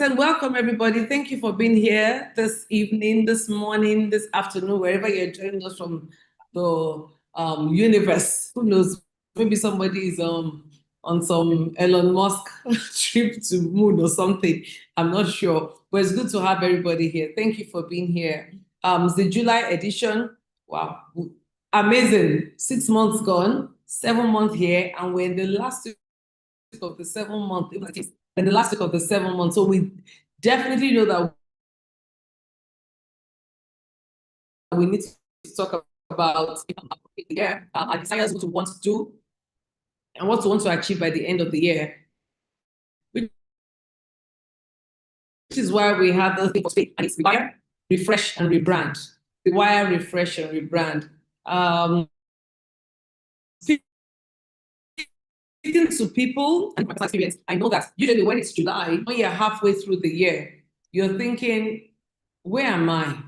And welcome everybody. Thank you for being here this evening, this morning, this afternoon, wherever you're joining us from the universe. Who knows? Maybe somebody is on some Elon Musk trip to moon or something. I'm not sure, but it's good to have everybody here. Thank you for being here. It's the July edition. Wow, amazing! 6 months gone, 7 months here, and we're in the last week of the 7 month. In the last week of the 7 months. So we definitely know that we need to talk about our desires, what we want to do, and what we want to achieve by the end of the year. Which is why we have the thing for space, and it's Rewire, Refresh, and Rebrand. Rewire, Refresh, and Rebrand. Speaking to people and my experience, I know that usually when it's July, when you're halfway through the year, you're thinking, where am I?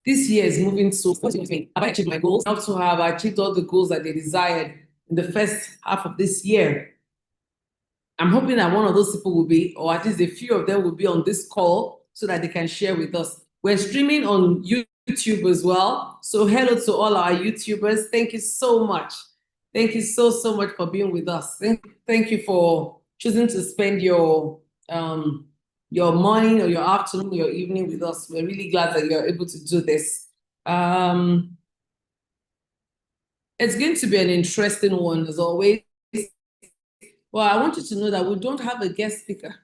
This year is moving so fast. Have I achieved my goals? Not to have achieved all the goals that they desired in the first half of this year. I'm hoping that one of those people will be, or at least a few of them will be on this call so that they can share with us. We're streaming on YouTube as well. So hello to all our YouTubers. Thank you so much. Thank you so much for being with us. Thank you for choosing to spend your morning or your afternoon or your evening with us. We're really glad that you're able to do this. It's going to be an interesting one as always. Well, I want you to know that we don't have a guest speaker.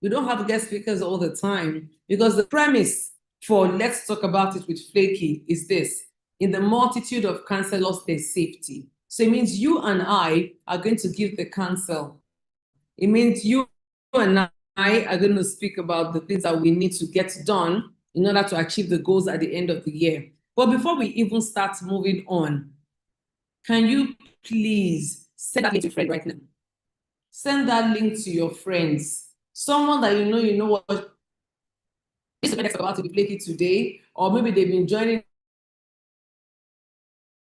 We don't have guest speakers all the time because the premise for Let's Talk About It with Flakkie is this: in the multitude of counselors, there's safety. So it means you and I are going to give the counsel. It means you and I are going to speak about the things that we need to get done in order to achieve the goals at the end of the year. But before we even start moving on, can you please send that link to your friend right now? Send that link to your friends. Someone that you know what is the next about to be Flakkie today, or maybe they've been joining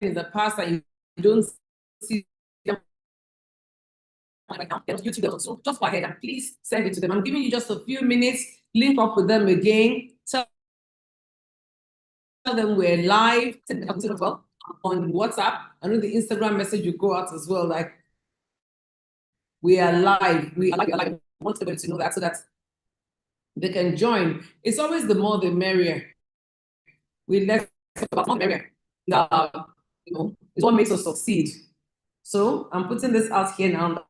in the past and you don't see them right now. YouTube, so just go ahead and please send it to them. I'm giving you just a few minutes. Link up with them again. Tell them we're live. Send them as well on WhatsApp. I know the Instagram message will go out as well. Like, we are live. We are live. I want them to know that so that they can join. It's always the more the merrier. We let's talk about more merrier. It's what makes us succeed. So I'm putting this out here now.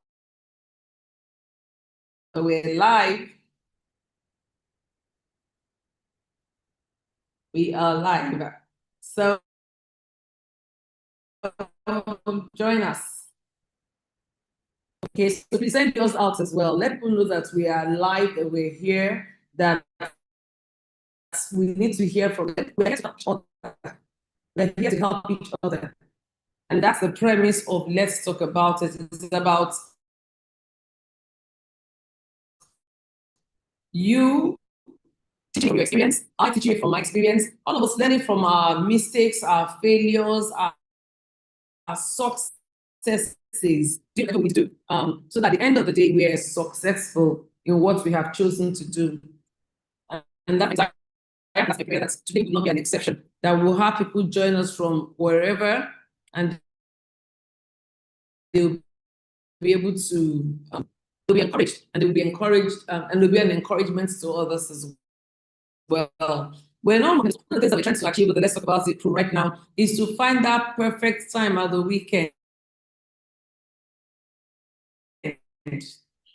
We're live. We are live. So join us. Okay, so please send yours out as well. Let people know that we are live, that we're here, that we need to hear from them. We're here to help each other. We're here to help each other. And that's the premise of Let's Talk About It. It's about you teaching from your experience, I teaching from my experience, all of us learning from our mistakes, our failures, our successes, doing what we do, so that at the end of the day, we are successful in what we have chosen to do. And that's exactly that today will not be an exception, that we'll have people join us from wherever, and they'll be able to, they'll be encouraged, and they'll be encouraged, and there'll be an encouragement to others as well. We're not one of the things that we're trying to achieve with the Let's Talk About It crew right now is to find that perfect time at the weekend.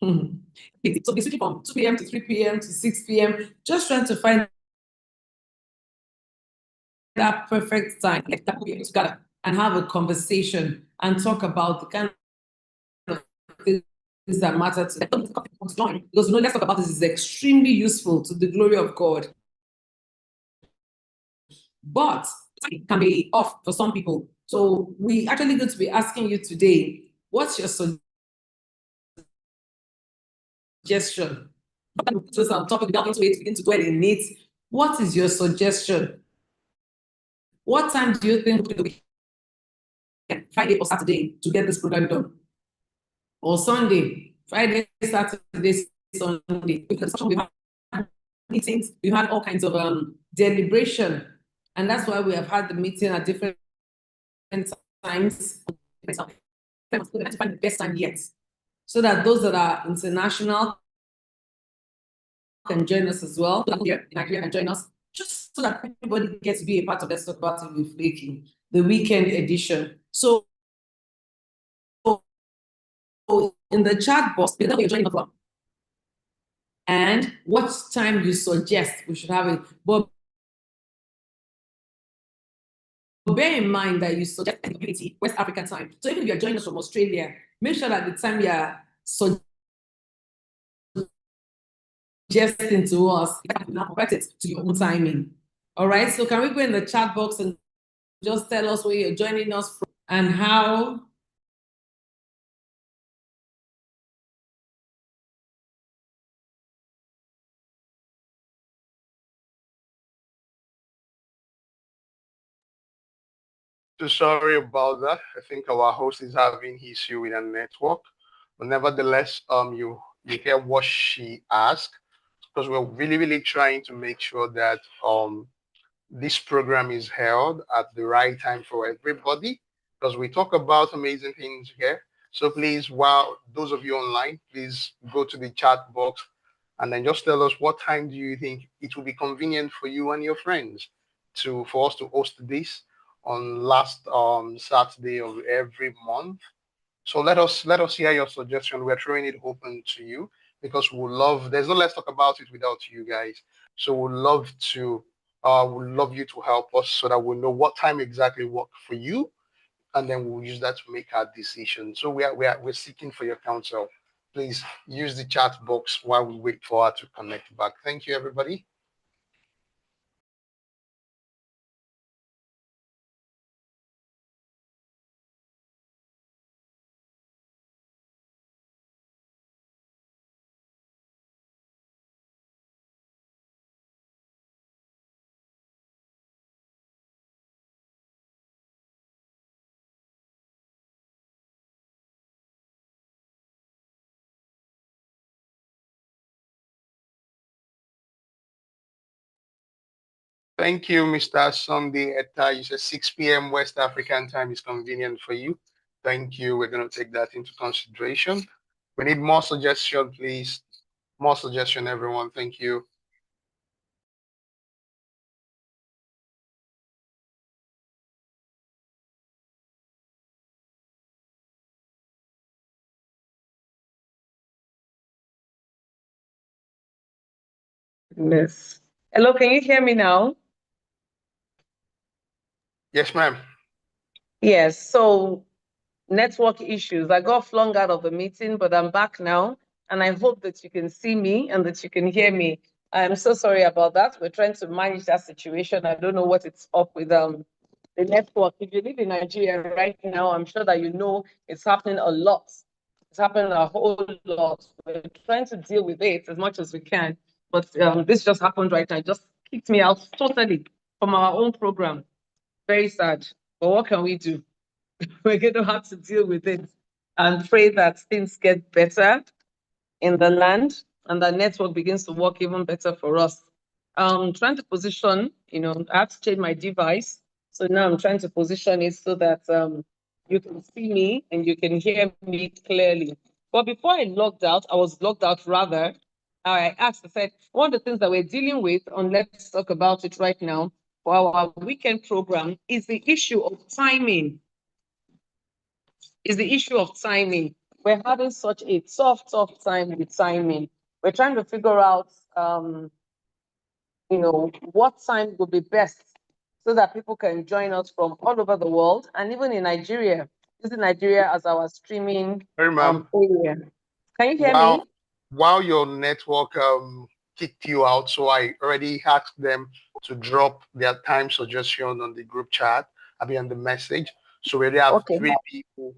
So we're switching from 2 p.m. to 3 p.m. to 6 p.m. Just trying to find that perfect time, like that we'll be able to gather and have a conversation and talk about the kind of things that matter to them. Because Let's Talk About This is extremely useful to the glory of God. But it can be off for some people. So we actually going to be asking you today, what's your suggestion? Just on topic, without into it, begin to dwell in it. What is your suggestion? What time do you think will be Friday or Saturday to get this program done? Or Sunday? Friday, Saturday, Sunday, because we had meetings, we had all kinds of deliberation. And that's why we have had the meeting at different times. To find the best time yet. So that those that are international can join us as well. Here in Nigeria can join us, just so that everybody gets to be a part of Let's Talk About It with Flakkie, the weekend edition. So in the chat box, you're joining us from, and what time you suggest we should have it. But bear in mind that you suggest West African time. So even if you're joining us from Australia, make sure that the time you're suggesting to us, convert it to your own timing. All right. So can we go in the chat box and just tell us where you're joining us from and how? So sorry about that. I think our host is having issue with a network, but nevertheless, you hear what she asked, because we're really trying to make sure that this program is held at the right time for everybody, because we talk about amazing things here. So please, while those of you online, please go to the chat box and then just tell us what time do you think it will be convenient for you and your friends for us to host this on last Saturday of every month. So let us hear your suggestion. We're throwing it open to you, because we love. There's no Let's Talk About It without you guys. So we'd love you to help us so that we'll know what time exactly work for you, and then we'll use that to make our decision. So we're seeking for your counsel. Please use the chat box while we wait for her to connect back. Thank you, everybody. Thank you, Mr. Sunday Etta. You said 6 p.m. West African time is convenient for you. Thank you. We're going to take that into consideration. We need more suggestion, please. More suggestion, everyone. Thank you. Yes. Hello, can you hear me now? Yes, ma'am. Yes. So network issues. I got flung out of the meeting, but I'm back now. And I hope that you can see me and that you can hear me. I'm so sorry about that. We're trying to manage that situation. I don't know what it's up with the network. If you live in Nigeria right now, I'm sure that you know it's happening a lot. It's happening a whole lot. We're trying to deal with it as much as we can. But this just happened right now. It just kicked me out totally from our own program. Very sad. But what can we do? We're going to have to deal with it and pray that things get better in the land and the network begins to work even better for us. Trying to position, I have to change my device. So now I'm trying to position it so that you can see me and you can hear me clearly. But before I was logged out rather. I asked, I said, one of the things that we're dealing with on Let's Talk About It right now for our weekend program is the issue of timing. We're having such a tough time with timing. We're trying to figure out, what time would be best so that people can join us from all over the world and even in Nigeria, using Nigeria as our streaming area. Can you hear me? While your network kicked you out, so I already asked them to drop their time suggestion on the group chat. On the message. So we already have 3 people.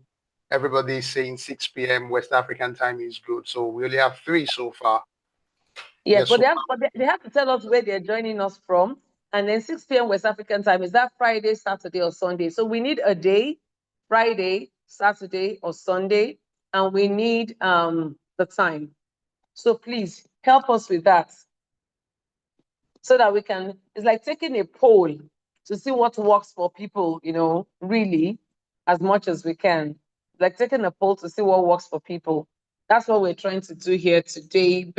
Everybody is saying 6 p.m. West African time is good. So we only have 3 so far. Yes, but they have to tell us where they're joining us from. And then 6 p.m. West African time, is that Friday, Saturday, or Sunday? So we need a day, Friday, Saturday, or Sunday. And we need the the time. So please help us with that so that we can, it's like taking a poll to see what works for people, really, as much as we can. Like taking a poll to see what works for people. That's what we're trying to do here today.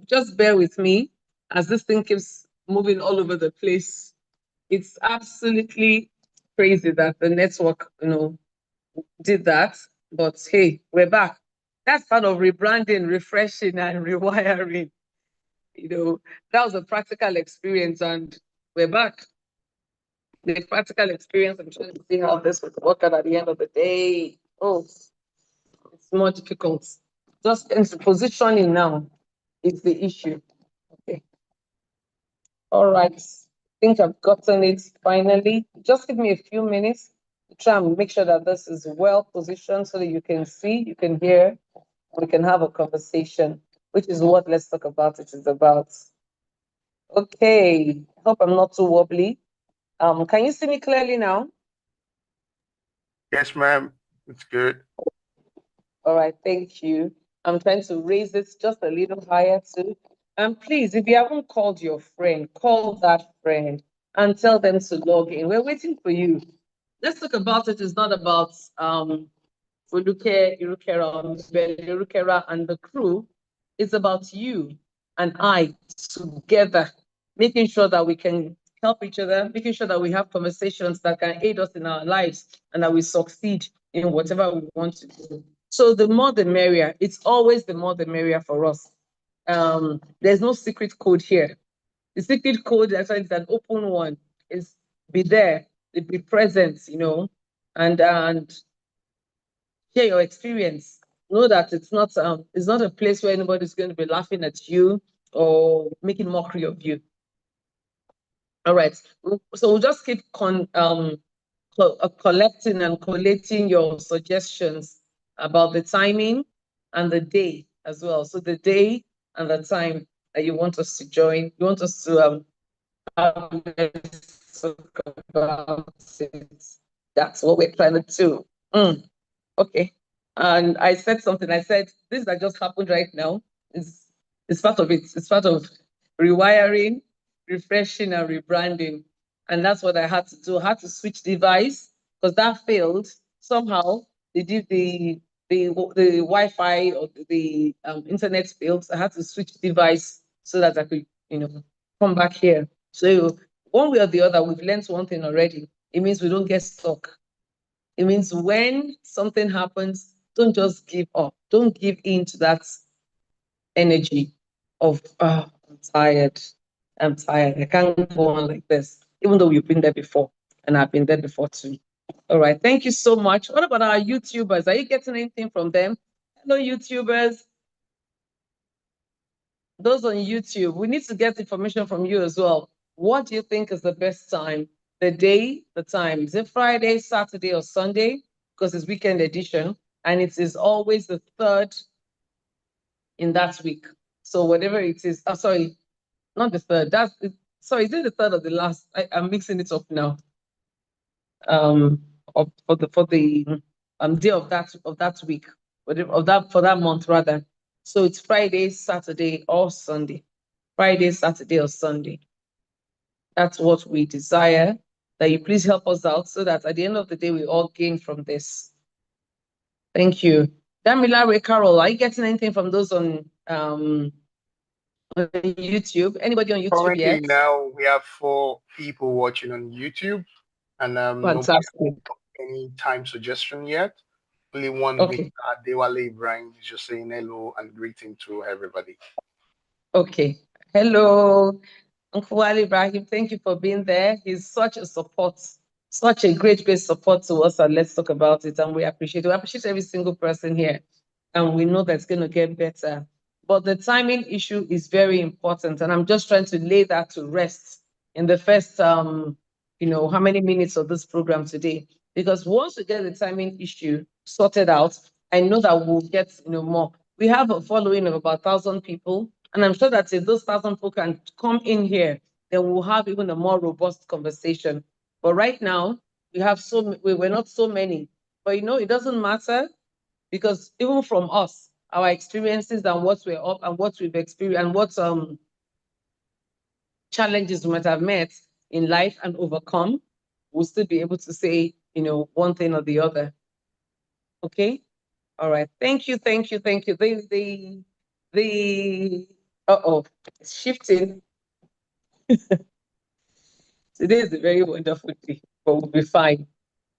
Just bear with me as this thing keeps moving all over the place. It's absolutely crazy that the network, did that. But hey, we're back. That's part of rebranding, refreshing, and rewiring. That was a practical experience, and we're back. The practical experience, I'm trying to see how this would work out at the end of the day. Oh, it's more difficult. Just into positioning now is the issue. Okay. All right. I think I've gotten it finally. Just give me a few minutes to try and make sure that this is well positioned so that you can see, you can hear, we can have a conversation, which is what Let's Talk About It is about. Okay, hope I'm not too wobbly. Can you see me clearly now? Yes, ma'am. It's good. All right, thank you. I'm trying to raise this just a little higher too. And please, if you haven't called your friend, call that friend and tell them to log in. We're waiting for you. Let's Talk About It is not about Foluke, Irukera, and the crew. It's about you and I together, making sure that we can help each other, making sure that we have conversations that can aid us in our lives and that we succeed in whatever we want to do. So the more the merrier. It's always the more the merrier for us. There's no secret code here. The secret code, actually, is an open one. Is be there, be present, and share your experience. Know that it's not a place where anybody's going to be laughing at you or making mockery of you. All right. So we'll just keep collecting and collating your suggestions about the timing and the day as well. So the day and the time that you want us to join, you want us to have about it. That's what we're trying to do. Okay. And I said something. I said, this that just happened right now is part of it. It's part of rewiring, refreshing, and rebranding. And that's what I had to do. I had to switch device because that failed. Somehow the Wi-Fi or the internet failed. I had to switch device so that I could, come back here. So one way or the other, we've learned one thing already. It means we don't get stuck. It means when something happens, don't just give up. Don't give in to that energy of, I'm tired. I'm tired. I can't go on like this, even though you've been there before. And I've been there before too. All right. Thank you so much. What about our YouTubers? Are you getting anything from them? Hello, YouTubers. Those on YouTube, we need to get information from you as well. What do you think is the best time? The day, the time. Is it Friday, Saturday, or Sunday? Because it's weekend edition. And it is always the third in that week. So whatever it is, sorry, not the third. Sorry, is it the third or the last? I'm mixing it up now. For the day of that week, for that month rather. So it's Friday, Saturday, or Sunday. Friday, Saturday, or Sunday. That's what we desire, that you please help us out so that at the end of the day, we all gain from this. Thank you. Damilare Carol, are you getting anything from those on YouTube? Anybody on YouTube Currently yet? now we have 4 people watching on YouTube, and Fantastic. any time suggestion yet. Only one Okay. with Dewale Ibrahim is just saying hello and greeting to everybody. Okay. Hello, Uncle Ali Ibrahim. Thank you for being there. He's such a support, such a great support to us. And Let's Talk About It. And we appreciate it. We appreciate every single person here. And we know that's going to get better. But the timing issue is very important. And I'm just trying to lay that to rest in the first, how many minutes of this program today. Because once we get the timing issue sorted out, I know that we'll get, more. We have a following of about 1,000 people. And I'm sure that if those 1,000 people can come in here, then we'll have even a more robust conversation. But right now, we're not so many. But it doesn't matter because even from us, our experiences and what we're up and what we've experienced and what challenges we might have met in life and overcome, we'll still be able to say, you know, one thing or the other. Okay? All right. Thank you, thank you, thank you. It's shifting. Today is a very wonderful day, but we'll be fine.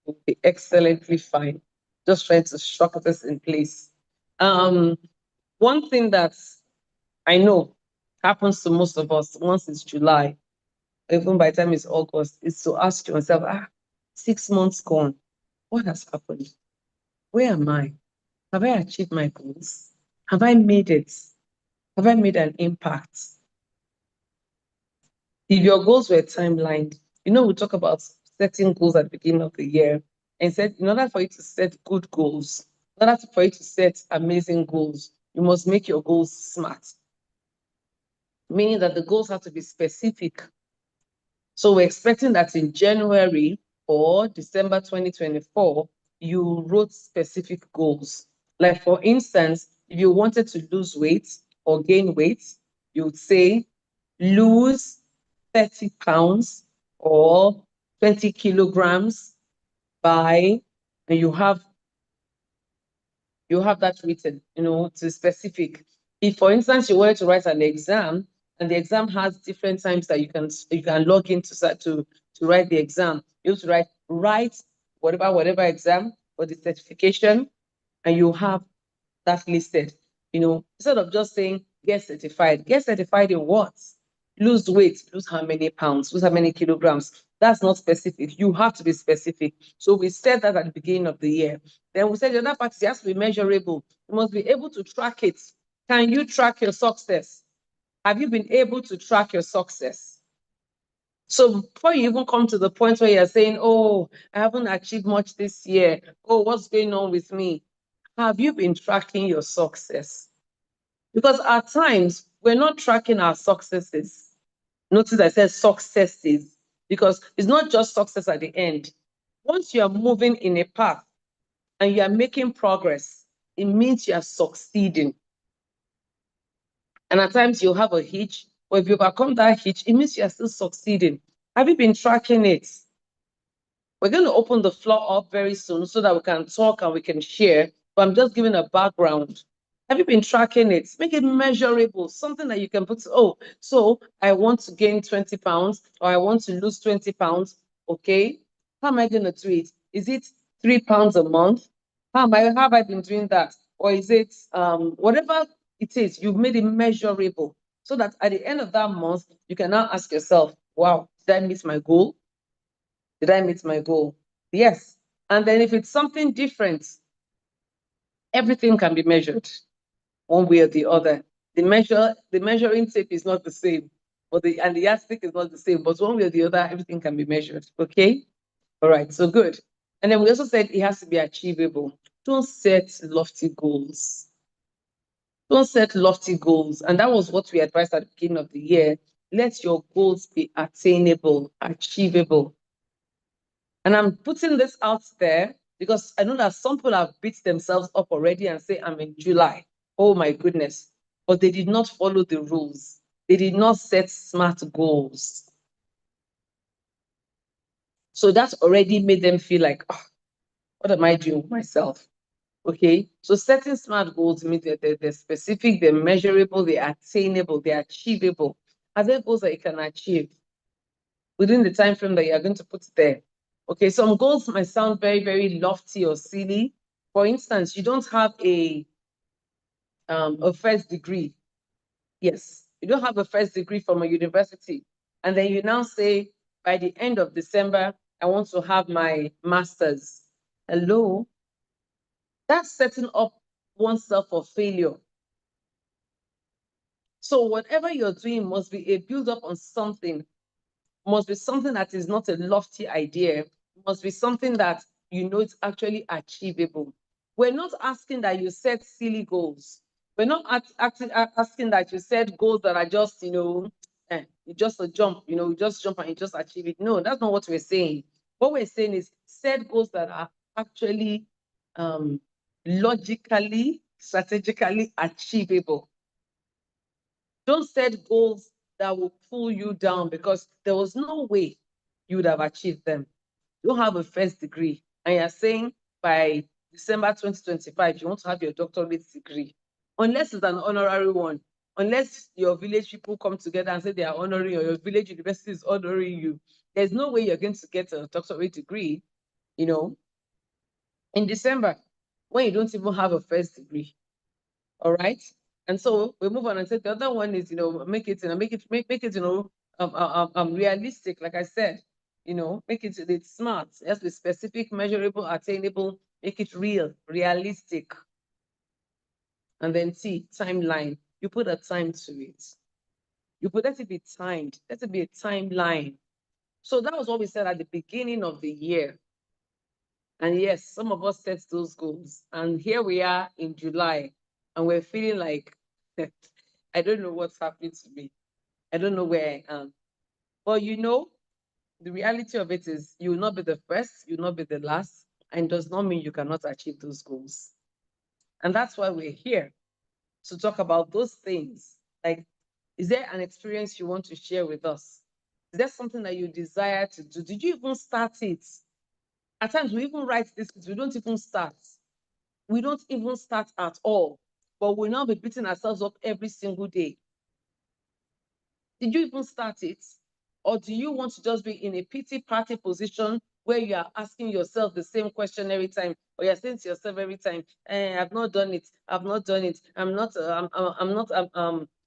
We'll be excellently fine. Just trying to structure this in place. One thing that I know happens to most of us once it's July, even by the time it's August, is to ask yourself, 6 months gone, what has happened? Where am I? Have I achieved my goals? Have I made it? Have I made an impact? If your goals were timelined, you know, we talk about setting goals at the beginning of the year and said, in order for you to set good goals, in order for you to set amazing goals, you must make your goals smart. Meaning that the goals have to be specific. So we're expecting that in January or December 2024, you wrote specific goals. Like for instance, if you wanted to lose weight or gain weight, you would say lose 30 pounds or 20 kilograms by, and you have that written, you know, to specific. If, for instance, you wanted to write an exam and the exam has different times that you can log in to write the exam, you have to write whatever exam or the certification, and you have that listed. You know, instead of just saying get certified in what? Lose weight, lose how many pounds, lose how many kilograms. That's not specific. You have to be specific. So we said that at the beginning of the year. Then we said the other part is it has to be measurable. You must be able to track it. Can you track your success? Have you been able to track your success? So before you even come to the point where you're saying, oh, I haven't achieved much this year. Oh, what's going on with me? Have you been tracking your success? Because at times, we're not tracking our successes. Notice I said successes, because it's not just success at the end. Once you are moving in a path and you are making progress, it means you are succeeding. And at times you'll have a hitch, or if you overcome that hitch, it means you are still succeeding. Have you been tracking it? We're going to open the floor up very soon so that we can talk and we can share, but I'm just giving a background. Have you been tracking it? Make it measurable, something that you can put, oh, so I want to gain 20 pounds or I want to lose 20 pounds, okay? How am I going to do it? Is it 3 pounds a month? How have I been doing that? Or is it whatever it is, you've made it measurable so that at the end of that month, you can now ask yourself, wow, did I meet my goal? Did I meet my goal? Yes. And then if it's something different, everything can be measured one way or the other. The measuring tape is not the same, and the yardstick is not the same, but one way or the other, everything can be measured. Okay? All right, so good. And then we also said it has to be achievable. Don't set lofty goals. Don't set lofty goals. And that was what we advised at the beginning of the year. Let your goals be attainable, achievable. And I'm putting this out there because I know that some people have beat themselves up already and say, I'm in July. Oh my goodness. But they did not follow the rules. They did not set smart goals. So that's already made them feel like, oh, what am I doing with myself? Okay. So setting smart goals means that they're specific, they're measurable, they're attainable, they're achievable. Are there goals that you can achieve within the time frame that you're going to put there? Okay, some goals might sound very, very lofty or silly. For instance, you don't have a first degree. Yes, you don't have a first degree from a university. And then you now say, by the end of December, I want to have my master's. Hello? That's setting up oneself for failure. So whatever you're doing must be a build up on something, must be something that is not a lofty idea, must be something that you know it's actually achievable. We're not asking that you set silly goals. We're not asking that you set goals that are just, just a jump, you just jump and you just achieve it. No, that's not what we're saying. What we're saying is set goals that are actually logically strategically achievable. Don't set goals that will pull you down because there was no way you would have achieved them. You don't have a first degree, and you're saying by December 2025, you want to have your doctorate degree, unless it's an honorary one, unless your village people come together and say they are honoring you, or your village university is honoring you. There's no way you're going to get a doctorate degree, in December, when you don't even have a first degree. All right. And so we move on and say the other one is, make it realistic. Like I said, make it's smart. It has to be specific, measurable, attainable, make it real, realistic. And then T, timeline. You put a time to it. You put let it be timed. Let it be a timeline. So that was what we said at the beginning of the year. And yes, some of us set those goals. And here we are in July, and we're feeling like, I don't know what's happening to me. I don't know where I am. But the reality of it is you will not be the first, you will not be the last, and does not mean you cannot achieve those goals. And that's why we're here, to talk about those things. Like, is there an experience you want to share with us? Is there something that you desire to do? Did you even start it? At times we even write this, we don't even start. We don't even start at all, but we'll now be beating ourselves up every single day. Did you even start it? Or do you want to just be in a pity party position where you are asking yourself the same question every time, or you're saying to yourself every time, I've not done it, I've not done it, I'm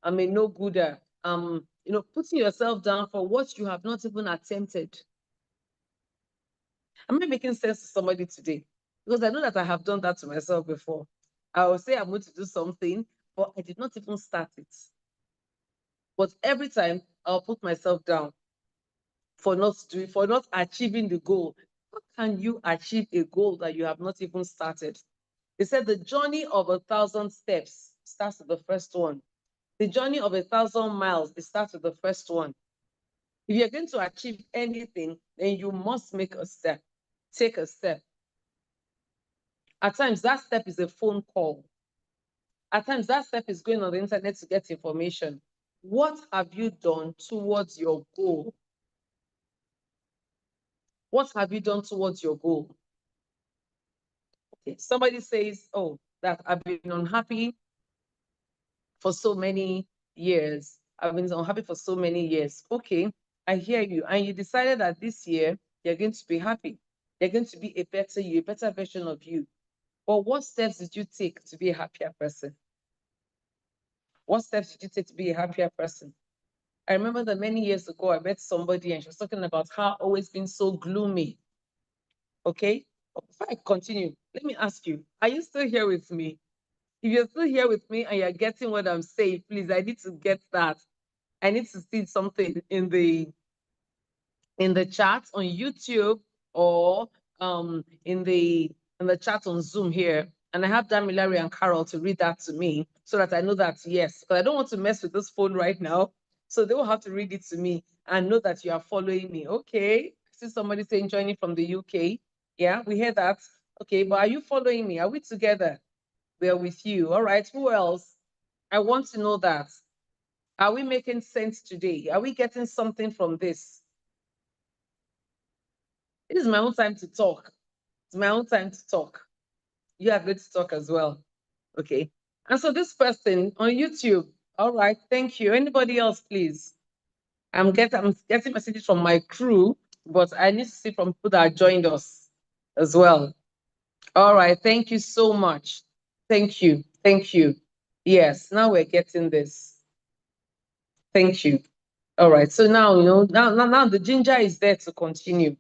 a no-gooder. Putting yourself down for what you have not even attempted. Am I making sense to somebody today? Because I know that I have done that to myself before. I will say I'm going to do something, but I did not even start it. But every time I'll put myself down for not achieving the goal. How can you achieve a goal that you have not even started? They said the journey of 1,000 steps starts with the first one. The journey of 1,000 miles, it starts with the first one. If you're going to achieve anything, then you must make a step. Take a step. At times, that step is a phone call. At times, that step is going on the internet to get information. What have you done towards your goal? What have you done towards your goal? Okay, somebody says, that I've been unhappy for so many years. I've been unhappy for so many years. Okay, I hear you. And you decided that this year, you're going to be happy. You're going to be a better you, a better version of you. But what steps did you take to be a happier person? What steps did you take to be a happier person? I remember that many years ago, I met somebody and she was talking about how always been so gloomy. Okay? Before I continue, let me ask you, are you still here with me? If you're still here with me and you're getting what I'm saying, please, I need to get that. I need to see something in the chat on YouTube or in the chat on Zoom here. And I have Damilari and Carol to read that to me so that I know that, yes, because I don't want to mess with this phone right now. So they will have to read it to me and know that you are following me. Okay. I see somebody saying joining from the UK. Yeah, we hear that. Okay, but are you following me? Are we together? We are with you. All right. Who else? I want to know that. Are we making sense today? Are we getting something from this? It is my own time to talk. It's my own time to talk. You are good to talk as well. Okay. And so this person on YouTube, all right, thank you. Anybody else, please? I'm getting messages from my crew, but I need to see from people that joined us as well. All right, thank you so much. Thank you. Thank you. Yes, now we're getting this. Thank you. All right. So now, now the ginger is there to continue.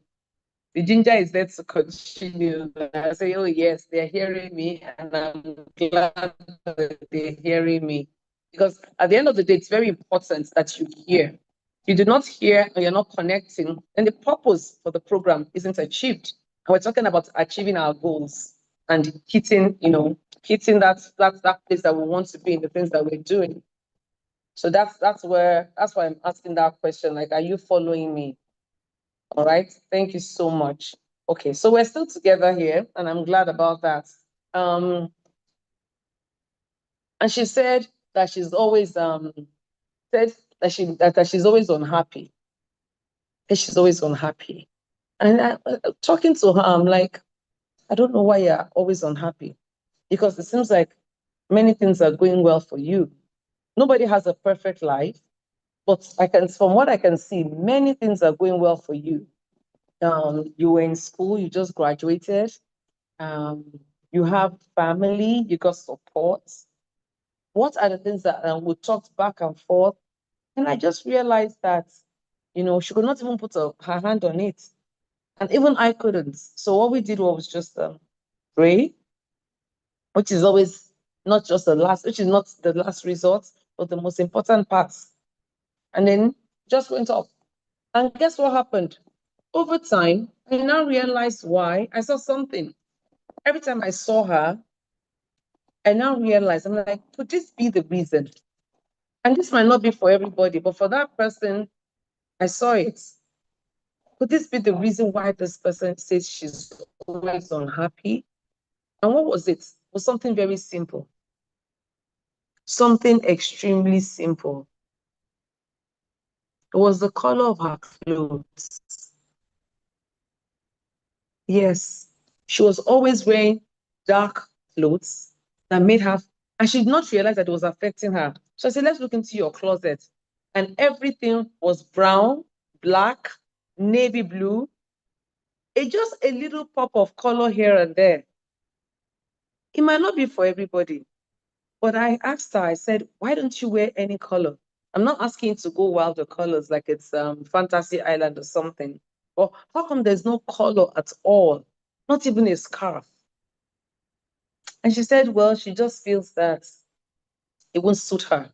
The ginger is there to continue. I say, oh yes, they're hearing me, and I'm glad that they're hearing me. Because at the end of the day, it's very important that you hear. If you do not hear and you're not connecting, then the purpose for the program isn't achieved. And we're talking about achieving our goals and hitting that place that we want to be in the things that we're doing. So that's why I'm asking that question. Like, are you following me? All right. Thank you so much. Okay, so we're still together here, and I'm glad about that. And she said that she's always that she's always unhappy. That she's always unhappy. And talking to her, I'm like, I don't know why you're always unhappy. Because it seems like many things are going well for you. Nobody has a perfect life, but from what I can see, many things are going well for you. You were in school, you just graduated. You have family, you got support. What are the things that we talked back and forth? And I just realized that, she could not even put her hand on it. And even I couldn't. So what we did was just pray, which is always not just which is not the last resort, but the most important part. And then just went off. And guess what happened? Over time, I now realized why. I saw something. Every time I saw her, I now realized, I'm like, could this be the reason? And this might not be for everybody, but for that person, I saw it. Could this be the reason why this person says she's always unhappy? And what was it? It was something very simple. Something extremely simple. It was the color of her clothes. Yes, she was always wearing dark clothes that made her, and she did not realize that it was affecting her. So I said, let's look into your closet. And everything was brown, black, navy blue. It's just a little pop of color here and there. It might not be for everybody. But I asked her, I said, why don't you wear any color? I'm not asking you to go wild with colors like it's Fantasy Island or something. But how come there's no color at all? Not even a scarf. And she said, well, she just feels that it won't suit her.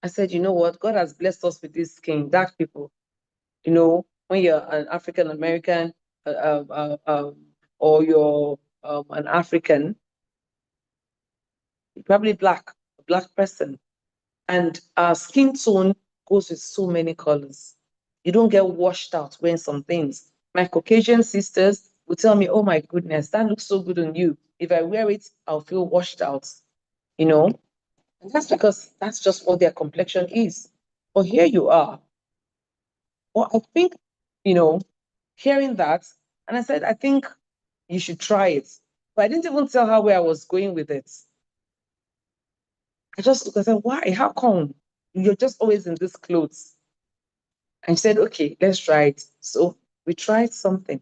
I said, you know what? God has blessed us with this skin, dark people. When you're an African American or you're an African, you're probably a black person. And our skin tone goes with so many colors. You don't get washed out wearing some things. My Caucasian sisters will tell me, oh my goodness, that looks so good on you. If I wear it, I'll feel washed out, you know? And that's because that's just what their complexion is. But here you are. Well, I think, hearing that, and I said, I think you should try it. But I didn't even tell her where I was going with it. I just looked and said, why? How come? You're just always in these clothes. And she said, okay, let's try it. So we tried something.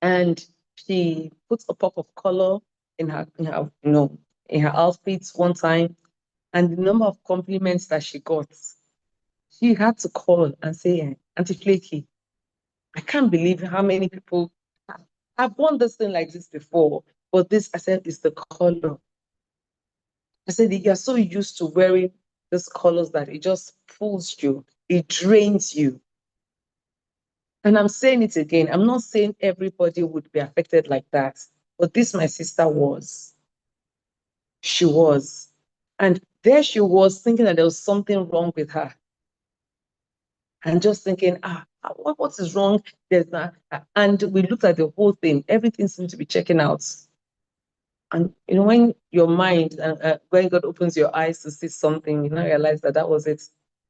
And she put a pop of color in her outfits one time. And the number of compliments that she got, she had to call and say, Auntie Flakkie, I can't believe how many people I've worn this thing like this before, but this, I said, is the color. I said, you're so used to wearing these colors that it just pulls you, it drains you. And I'm saying it again, I'm not saying everybody would be affected like that, but this, my sister was. She was. And there she was thinking that there was something wrong with her. And just thinking, what is wrong? There's not. And we looked at the whole thing, everything seemed to be checking out. And when your mind, when God opens your eyes to see something, you now realize that was it.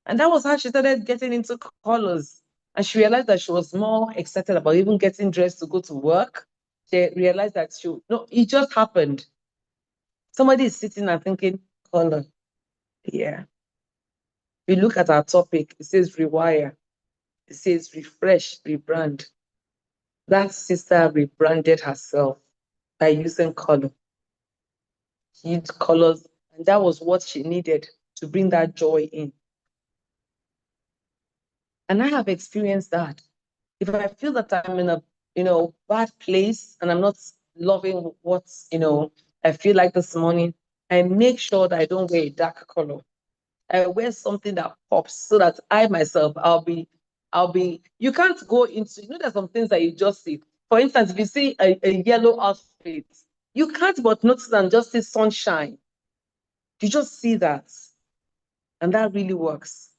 And that was how she started getting into colors. And she realized that she was more excited about even getting dressed to go to work. She realized that it just happened. Somebody is sitting and thinking, color. Yeah. We look at our topic, it says rewire. It says refresh, rebrand. That sister rebranded herself by using color. She used colors, and that was what she needed to bring that joy in. And I have experienced that. If I feel that I'm in a bad place and I'm not loving what I feel like this morning, I make sure that I don't wear a dark color. I wear something that pops so that I myself, I'll be, you can't go into, there's some things that you just see. For instance, if you see a yellow outfit, you can't but notice and just see sunshine. You just see that. And that really works.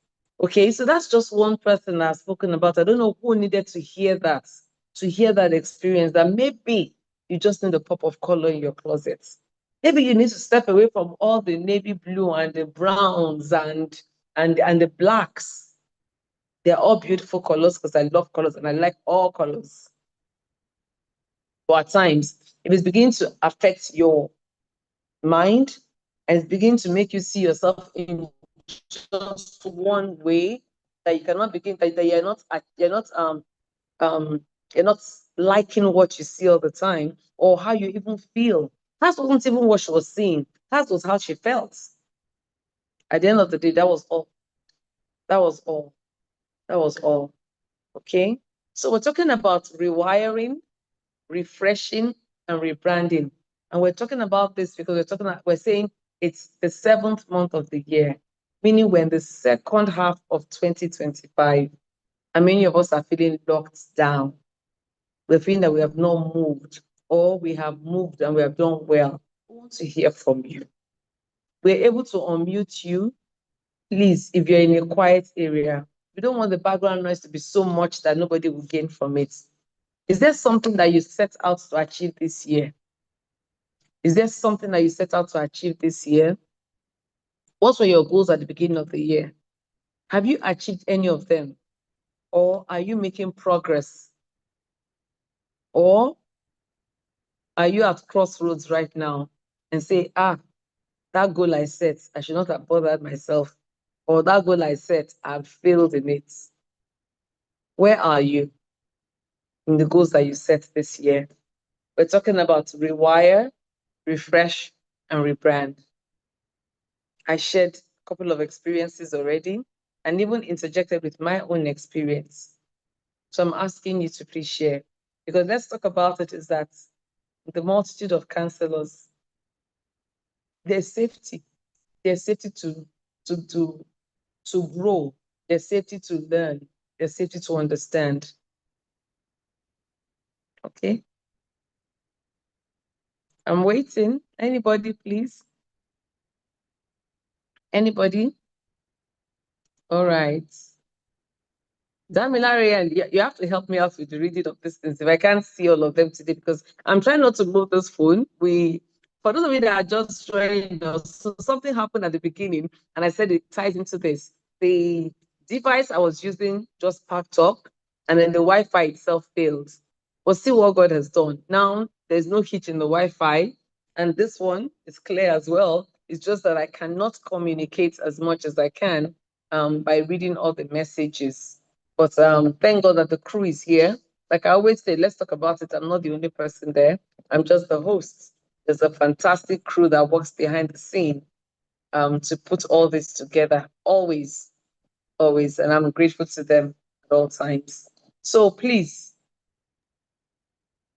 Okay, so that's just one person I've spoken about. I don't know who needed to hear that experience, that maybe you just need a pop of color in your closet. Maybe you need to step away from all the navy blue and the browns and the blacks. They're all beautiful colors because I love colors and I like all colors. But at times, if it's beginning to affect your mind and it's beginning to make you see yourself in just one way, that you cannot begin, that you're not liking what you see all the time or how you even feel. That wasn't even what she was seeing. That was how she felt. At the end of the day, that was all. That was all. That was all. Okay. So we're talking about rewiring, refreshing, and rebranding. And we're talking about this because we're saying it's the 7th month of the year, meaning we're in the second half of 2025. And many of us are feeling locked down. We're feeling that we have not moved, or we have moved and we have done well. We want to hear from you. We're able to unmute you. Please, if you're in a quiet area, we don't want the background noise to be so much that nobody will gain from it. Is there something that you set out to achieve this year? Is there something that you set out to achieve this year? What were your goals at the beginning of the year? Have you achieved any of them? Or are you making progress? Or are you at crossroads right now and say, that goal I set, I should not have bothered myself. Or that goal I set, I've failed in it. Where are you in the goals that you set this year? We're talking about rewire, refresh, and rebrand. I shared a couple of experiences already and even interjected with my own experience. So I'm asking you to please share, because let's talk about it is that the multitude of counselors, there's safety. There's safety to grow. There's safety to learn. There's safety to understand. Okay. I'm waiting. Anybody, please? Anybody? All right. Damilare, you have to help me out with the reading of these things if I can't see all of them today, because I'm trying not to move this phone. For those of you that are just joining us, so something happened at the beginning, and I said it ties into this. The device I was using just packed up, and then the Wi-Fi itself failed. But see what God has done. Now there's no hitch in the Wi-Fi, and this one is clear as well. It's just that I cannot communicate as much as I can by reading all the messages. But thank God that the crew is here. Like I always say, let's talk about it. I'm not the only person there. I'm just the host. There's a fantastic crew that works behind the scene to put all this together. Always, always. And I'm grateful to them at all times. So please,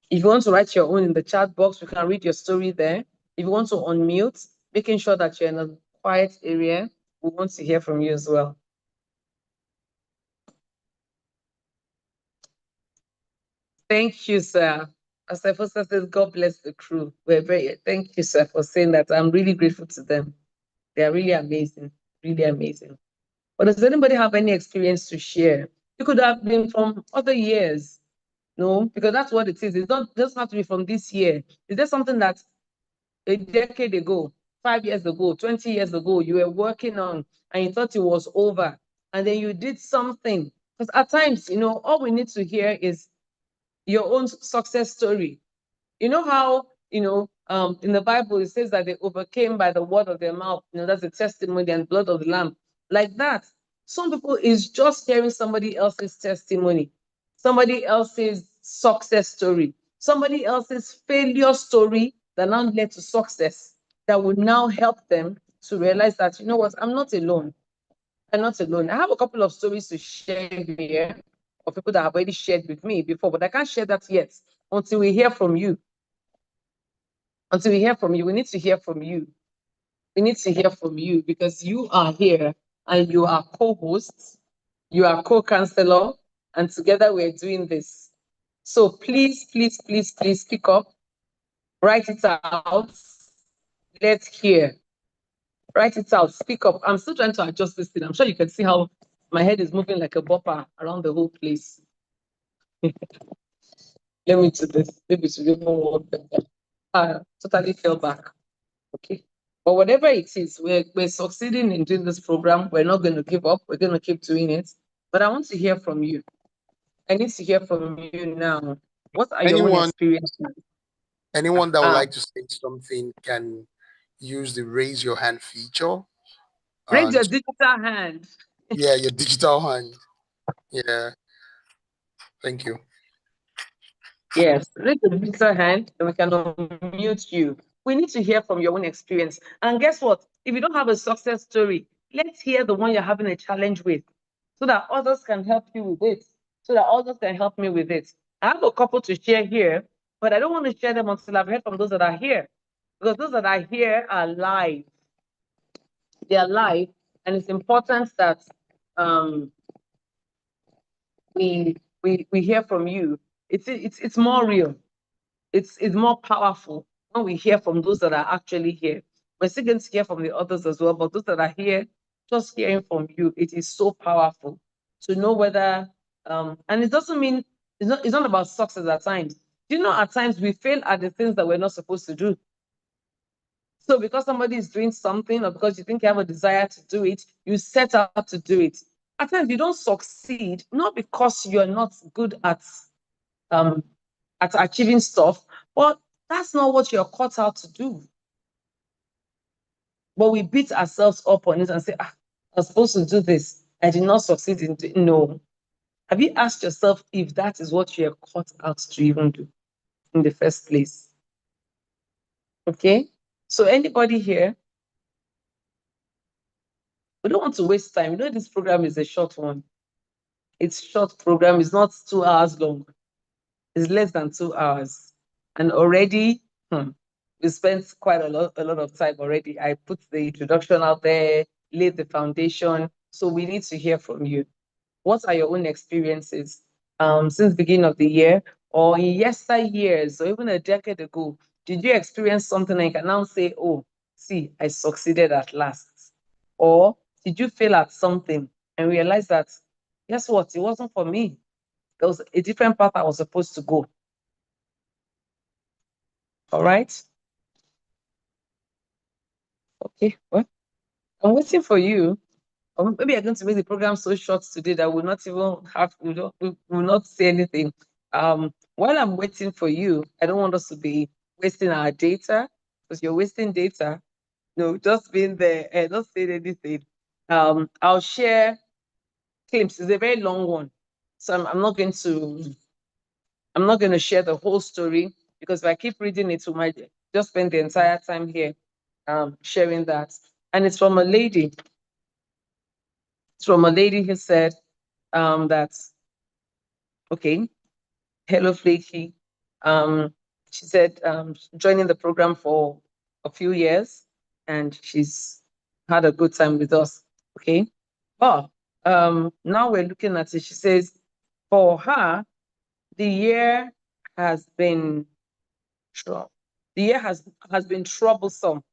if you want to write your own in the chat box, we can read your story there. If you want to unmute, making sure that you're in a quiet area, we want to hear from you as well. Thank you, sir. As Foster says, God bless the crew. Thank you, sir, for saying that. I'm really grateful to them. They are really amazing, really amazing. But does anybody have any experience to share? It could have been from other years, no? Because that's what it is. It doesn't have to be from this year. Is there something that a decade ago, 5 years ago, 20 years ago, you were working on and you thought it was over, and then you did something? Because at times, all we need to hear is your own success story. You know how, in the Bible, it says that they overcame by the word of their mouth. That's the testimony and blood of the Lamb. Like that. Some people is just hearing somebody else's testimony, somebody else's success story, somebody else's failure story that now led to success, that would now help them to realize that, you know what, I'm not alone. I'm not alone. I have a couple of stories to share here of people that have already shared with me before, but I can't share that yet until we hear from you. Until we hear from you, we need to hear from you. We need to hear from you because you are here and you are co-hosts, you are co-counselor, and together we're doing this. So please, please, please, please speak up, write it out. Let's hear. Write it out, speak up. I'm still trying to adjust this thing. I'm sure you can see how my head is moving like a bopper around the whole place. Let me do this. Maybe it should even work better. Totally fell back. Okay. But whatever it is, we're succeeding in doing this program. We're not going to give up. We're going to keep doing it. But I want to hear from you. I need to hear from you now. What are your own Anyone experiences? anyone that would like to say something can use the raise your hand feature. Raise your To, digital hand. yeah, your digital hand. Yeah. Thank you. Yes, raise your digital hand and we can unmute you. We need to hear from your own experience. And guess what? If you don't have a success story, let's hear the one you're having a challenge with so that others can help you with it, so that others can help me with it. I have a couple to share here, but I don't want to share them until I've heard from those that are here, because those that are here are live. They are live, and it's important that um, we hear from you. It's more real. It's more powerful when we hear from those that are actually here. We're still going to hear from the others as well, but those that are here, just hearing from you, it is so powerful to know whether and it doesn't mean it's not about success at times. Do you know at times we fail at the things that we're not supposed to do? So because somebody is doing something or because you think you have a desire to do it, you set out to do it. At times you don't succeed, not because you're not good um at achieving stuff, but that's not what you're cut out to do. But we beat ourselves up on it and say, I was supposed to do this. I did not succeed in doing. No. Have you asked yourself if that is what you're cut out to even do in the first place? Okay. So anybody here, we don't want to waste time. You know, this program is a short one. It's short program. It's not 2 hours long. It's less than 2 hours. And already, we spent quite a lot of time already. I put the introduction out there, laid the foundation. So we need to hear from you. What are your own experiences since beginning of the year or in yesteryears or even a decade ago? Did you experience something and you can now say, oh, see, I succeeded at last? Or did you fail at something and realize that, guess what, it wasn't for me. There was a different path I was supposed to go. All right. Okay. Well, I'm waiting for you. Or maybe I'm going to make the program so short today that we'll not even have we will not say anything. While I'm waiting for you, I don't want us to be wasting our data because you're wasting data. No, just being there and not saying anything. I'll share clips. It's a very long one, so I'm not going to share the whole story because if I keep reading it, we might just spend the entire time here sharing that. And it's from a lady. It's from a lady who said that, okay, hello, Flakkie. She said joining the program for a few years and she's had a good time with us. Okay. But now we're looking at it. She says for her, the year has been the year has been troublesome.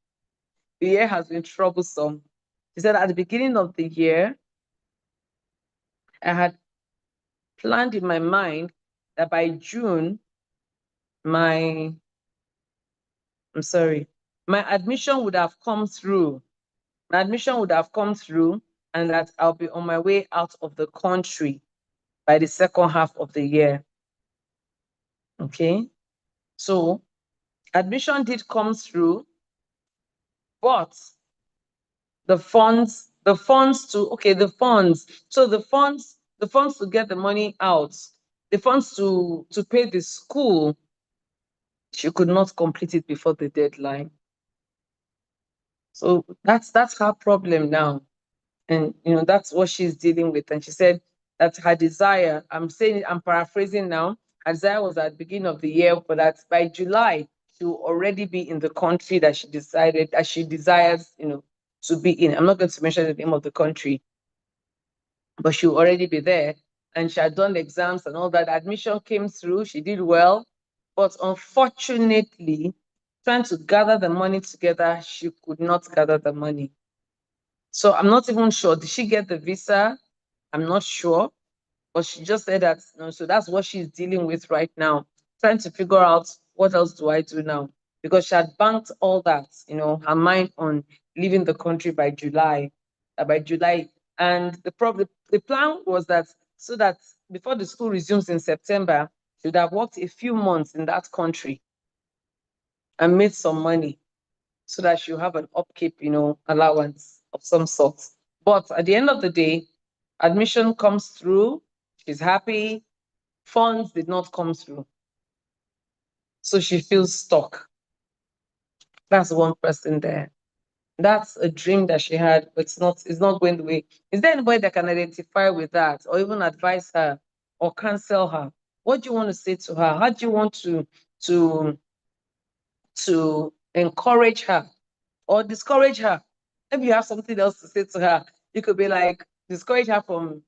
The year has been troublesome. She said at the beginning of the year, I had planned in my mind that by June, my admission would have come through. My admission would have come through, and that I'll be on my way out of the country by the second half of the year. Okay. So admission did come through, but the funds to get the money out, the funds to pay the school, she could not complete it before the deadline. So that's her problem now. And that's what she's dealing with. And she said that her desire, I'm paraphrasing now, her desire was at the beginning of the year, but that by July, she will already be in the country that she desires, to be in. I'm not going to mention the name of the country, but she'll already be there. And she had done the exams and all that. Admission came through, she did well. But unfortunately, trying to gather the money together, she could not gather the money. So I'm not even sure. Did she get the visa? I'm not sure. But she just said that, so that's what she's dealing with right now, trying to figure out what else do I do now. because she had banked all that, her mind on leaving the country by July. And the plan was that so that before the school resumes in September, she would have worked a few months in that country and made some money so that she'll have an upkeep, allowance of some sort. But at the end of the day, admission comes through, she's happy, funds did not come through. So she feels stuck. That's one person there. That's a dream that she had, but it's not going the way. Is there anybody that can identify with that or even advise her or counsel her? What do you want to say to her? How do you want to encourage her or discourage her? If you have something else to say to her, you could be like, discourage her from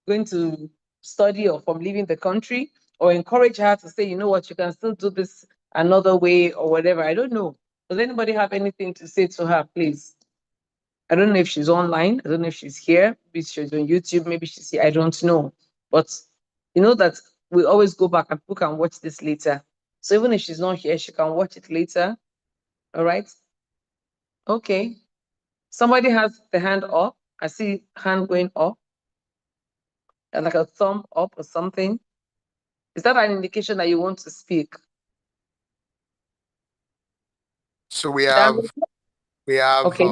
going to study or from leaving the country, or encourage her to say, you know what, you can still do this another way or whatever. I don't know. Does anybody have anything to say to her, please? I don't know if she's online. I don't know if she's here. Maybe she's on YouTube. Maybe she's here. I don't know. But you know that we always go back and people can watch this later. So even if she's not here, she can watch it later. All right. Okay. Somebody has the hand up. I see hand going up. And like a thumb up or something. Is that an indication that you want to speak? So we have Okay.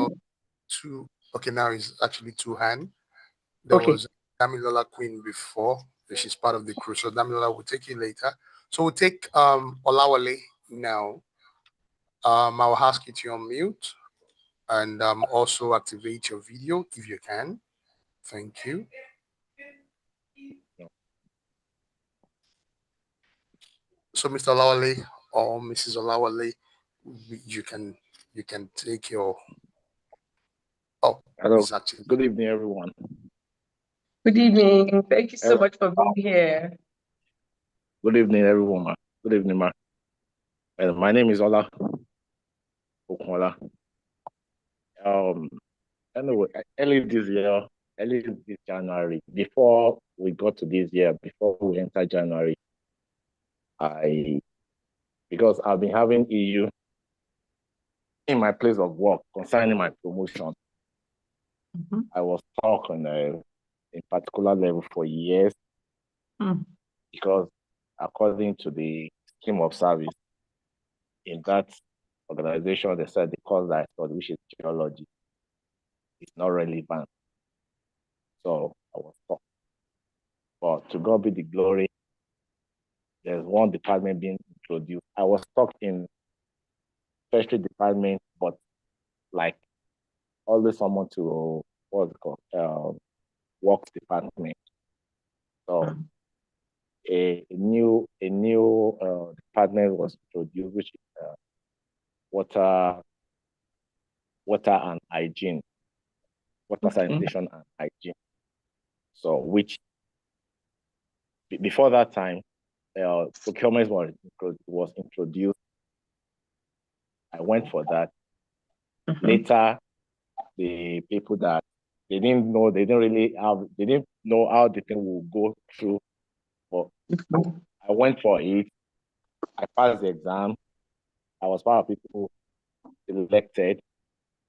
two. Okay, now it's actually two hand. There Okay. was Damilola Queen before. She's part of the crew. So Damilola will take you later. So we'll take Olawale now. I'll ask you to unmute and also activate your video if you can. Thank you. So Mr. Olawale or Mrs. Olawale, you can take your. Oh, Hello. it's actually Good evening, everyone. Good evening. Thank you so much for being here. Good evening, everyone. Good evening, ma. My name is Ola Okunla. Anyway, early this January, before we got to this year, before we entered January, because I've been having issue in my place of work concerning my promotion. Mm-hmm. I was stuck on a particular level for years because according to the scheme of service in that organization, they said the course that I studied, which is geology, is not relevant. So I was stuck. But to God be the glory, there's one department being introduced. I was stuck in tertiary department, but like always someone to what's it called, works department. So a new department was introduced, which is water and hygiene, water sanitation and hygiene. So which before that time, procurement was introduced. I went for that. Later, the people that they didn't know how the thing will go through. But I went for it. I passed the exam. I was part of people elected.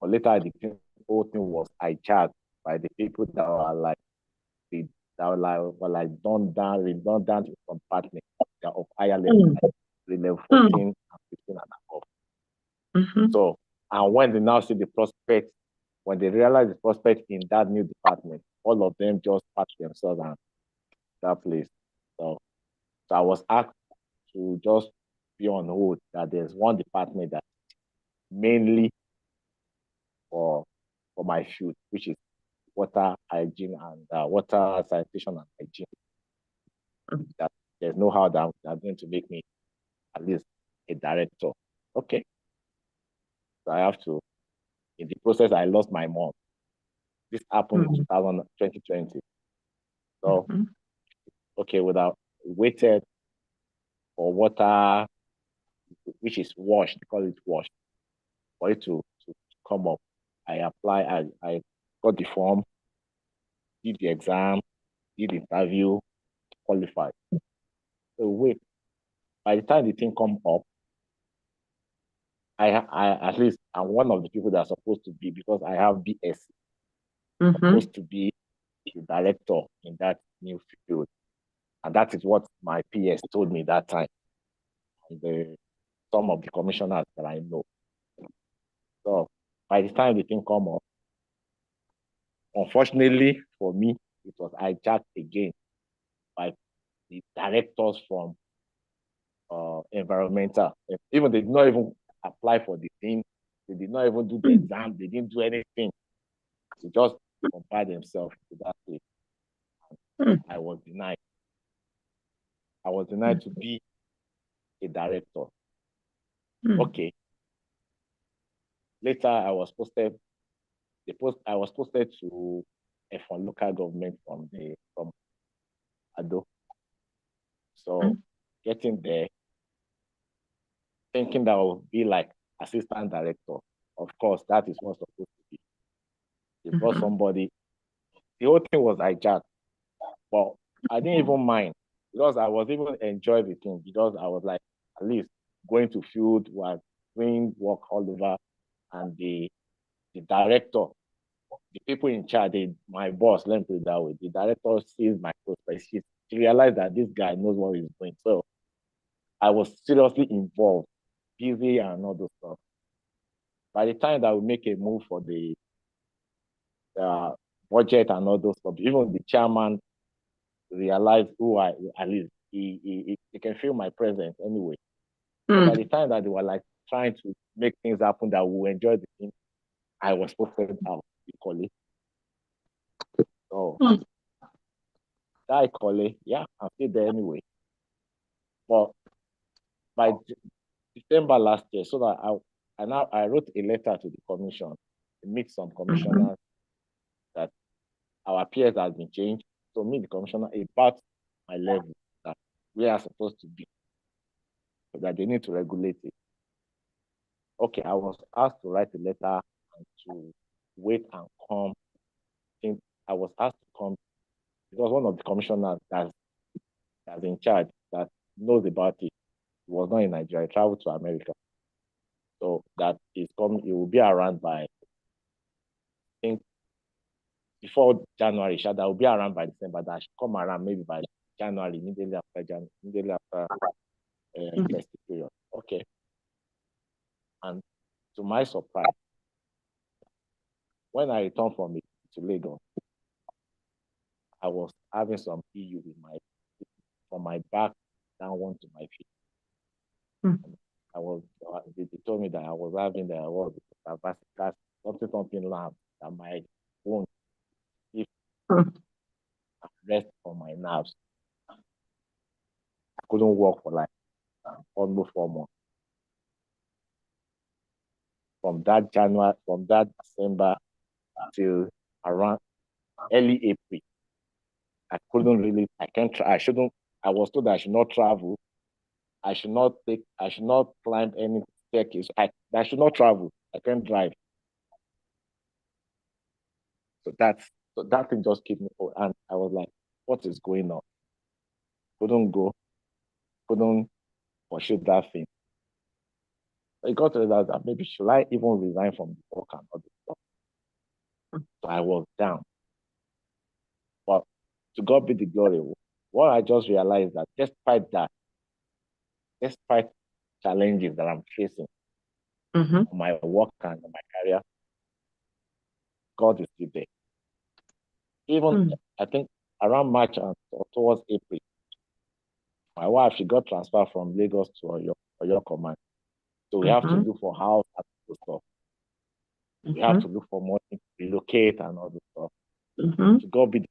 But later, the whole thing was hijacked by the people that were like redundant from partners that are of higher level, like level 14 and 15 and above. So, and when they now see the prospect, when they realize the prospect in that new department, all of them just packed themselves and that place. So I was asked to just be on hold that there's one department that mainly for my field, which is water hygiene and water sanitation and hygiene. That there's no how that they're going to make me at least a director. Okay. So I have to, in the process, I lost my mom. This happened in 2020. So, okay, without waited for water, which is washed, they call it washed, for it to come up. I apply, I got the form, did the exam, did the interview, qualified. So wait, by the time the thing come up, at least I'm one of the people that are supposed to be, because I have BSc, supposed to be the director in that new field. And that is what my PS told me that time. And some of the commissioners that I know. So by the time the thing come up, unfortunately for me, it was hijacked again by the directors from environmental. Even they did not even apply for the thing. They did not even do the exam. They didn't do anything. They just compare themselves to that place. I was denied. I was denied to be a director. Okay. Later, I was posted. I was posted to a from local government from Ado. So getting there, thinking that I would be like assistant director. Of course, that is what's supposed to be. They brought somebody. The whole thing was hijacked, but I didn't even mind, because I was even enjoying the thing, because I was like, at least going to field, was doing work all over, and the director, the people in charge, my boss, let me put it that way, the director sees my prospects. She realized that this guy knows what he's doing. So I was seriously involved, busy and all those stuff. By the time that we make a move for the budget and all those stuff, even the chairman realized who I, at least he can feel my presence anyway. By the time that they were like trying to make things happen that we enjoy the thing, I was posted out equally. So that equally, yeah, I'm still there anyway. But by December last year, so that I wrote a letter to the commission to meet some commissioners that our peers has been changed. So meet the commissioner about my level, that we are supposed to be, that they need to regulate it. Okay, I was asked to write a letter and to wait and come. I was asked to come because one of the commissioners that's in charge, that knows about it, was not in Nigeria. He traveled to America. So that is coming, it will be around by, I think, before January, that will be around by December. That should come around maybe by January, immediately after festive period. Okay. And to my surprise, when I returned to Lagos, I was having some EU from my back down to my feet. They told me that I was having something lamb, that my bone, if rest on my nerves. I couldn't walk for like almost 4 months. From that December till around early April, I was told that I should not travel. I should not climb any staircase. I should not travel. I can't drive. So that thing just kept me going. And I was like, what is going on? Couldn't go, couldn't pursue that thing. I got to realize that maybe should I even resign from the work and all this stuff. So I was down. But to God be the glory. What I just realized that despite challenges that I'm facing on my work and on my career, God is still there. Even I think around March or towards April, my wife, she got transferred from Lagos to Oyo Command. So we have to look for house and stuff. We have to look for money to relocate and all this stuff. To God be,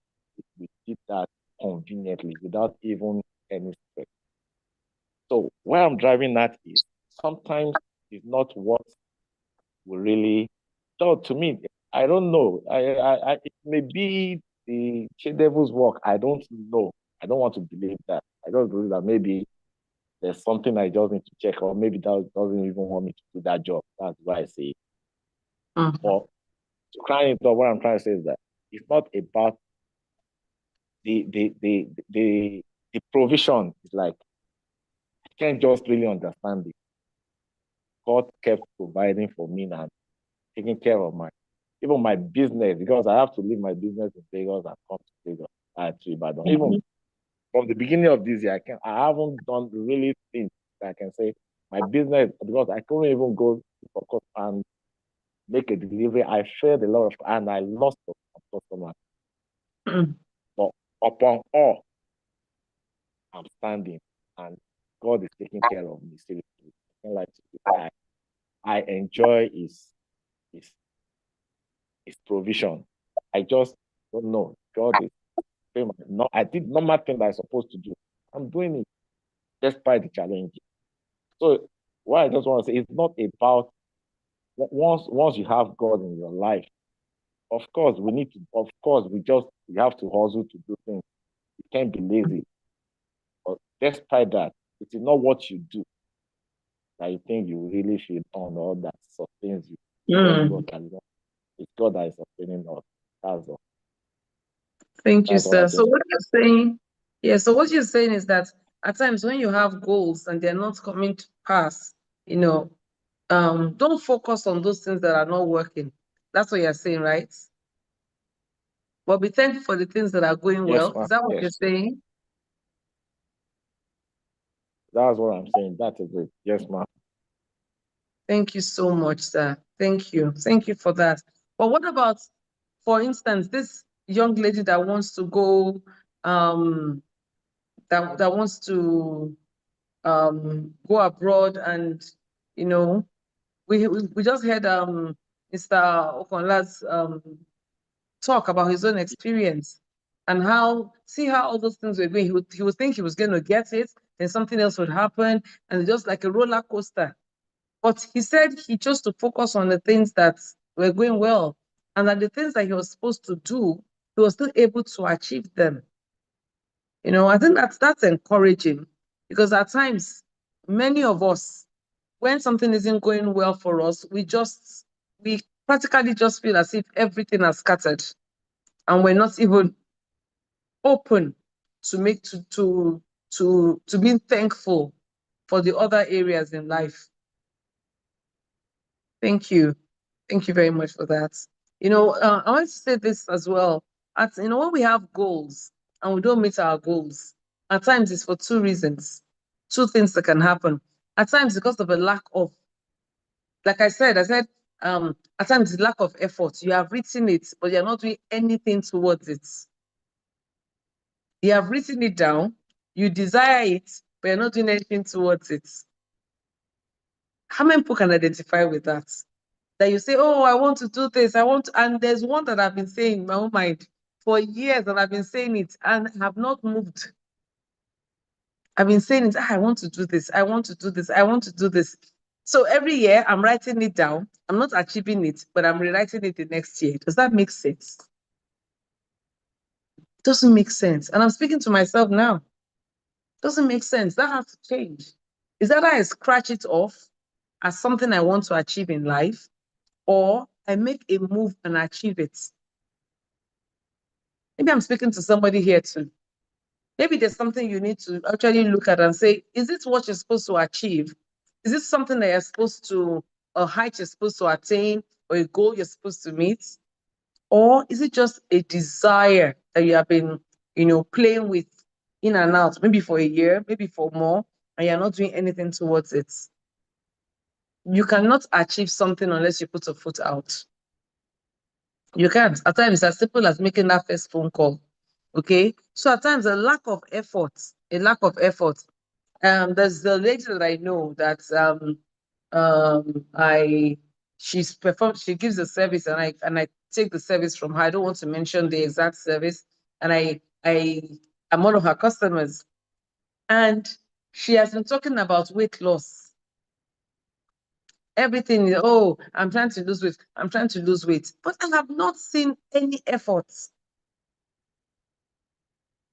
we did that conveniently without even any stress. So where I'm driving at is sometimes it's not what we really. So to me, I don't know. It may be the devil's work. I don't know. I don't want to believe that. I just believe that maybe there's something I just need to check, or maybe that doesn't even want me to do that job. That's why I say. But to cry into what I'm trying to say is that it's not about the provision. It's like I can't just really understand it, God kept providing for me and taking care of even my business, because I have to leave my business in Lagos and come to Lagos to Ibadan. Even from the beginning of this year, I haven't done really things that I can say my business, because I couldn't even go to focus and make a delivery. I failed a lot of, and I lost some customers. But upon all, I'm standing, and God is taking care of me. Seriously, I enjoy his provision. I just don't know. God is no. I did normal thing that I'm supposed to do. I'm doing it despite the challenge. So what I just want to say, it's not about once you have God in your life. Of course, we have to hustle to do things. You can't be lazy. But despite that, it is not what you do that you think you really feel on or that sustains you. It's God that is sustaining us. That's all. Thank you, sir. So what you're saying, so what you're saying is that at times when you have goals and they're not coming to pass, don't focus on those things that are not working. That's what you're saying, right? But be thankful for the things that are going well. Is that what you're saying? That's what I'm saying. That is it. Yes, ma'am. Thank you so much, sir. Thank you. Thank you for that. But what about, for instance, this young lady that wants to go, that wants to go abroad, and we just heard Mr. Okonla's talk about his own experience and how all those things were going. He would think he was going to get it, then something else would happen, and just like a roller coaster. But he said he chose to focus on the things that were going well, and that the things that he was supposed to do, he was still able to achieve them. I think that's encouraging, because at times, many of us, when something isn't going well for us, we practically just feel as if everything has scattered, and we're not even open to being thankful for the other areas in life. Thank you. Thank you very much for that. I want to say this as well. When we have goals and we don't meet our goals, at times it's for two reasons, two things that can happen. At times because of a lack of, like I said, at times it's lack of effort. You have written it, but you're not doing anything towards it. You have written it down, you desire it, but you're not doing anything towards it. How many people can identify with that? That you say, oh, I want to do this, and there's one that I've been saying in my own mind for years, and I've been saying it and have not moved. I've been saying it, I want to do this, I want to do this, I want to do this. So every year I'm writing it down. I'm not achieving it, but I'm rewriting it the next year. Does that make sense? It doesn't make sense. And I'm speaking to myself now. It doesn't make sense. That has to change. Is that I scratch it off as something I want to achieve in life, or I make a move and achieve it? Maybe I'm speaking to somebody here too. Maybe there's something you need to actually look at and say, is it what you're supposed to achieve? Is it something that you're supposed to, a height you're supposed to attain, or a goal you're supposed to meet? Or is it just a desire that you have been, playing with in and out, maybe for a year, maybe for more, and you're not doing anything towards it? You cannot achieve something unless you put a foot out. You can't. At times, it's as simple as making that first phone call. Okay? So at times, a lack of effort. There's the lady that I know that she gives a service, and I take the service from her. I don't want to mention the exact service. And I'm one of her customers. And she has been talking about weight loss. Everything is, oh, I'm trying to lose weight. I'm trying to lose weight. But I have not seen any efforts.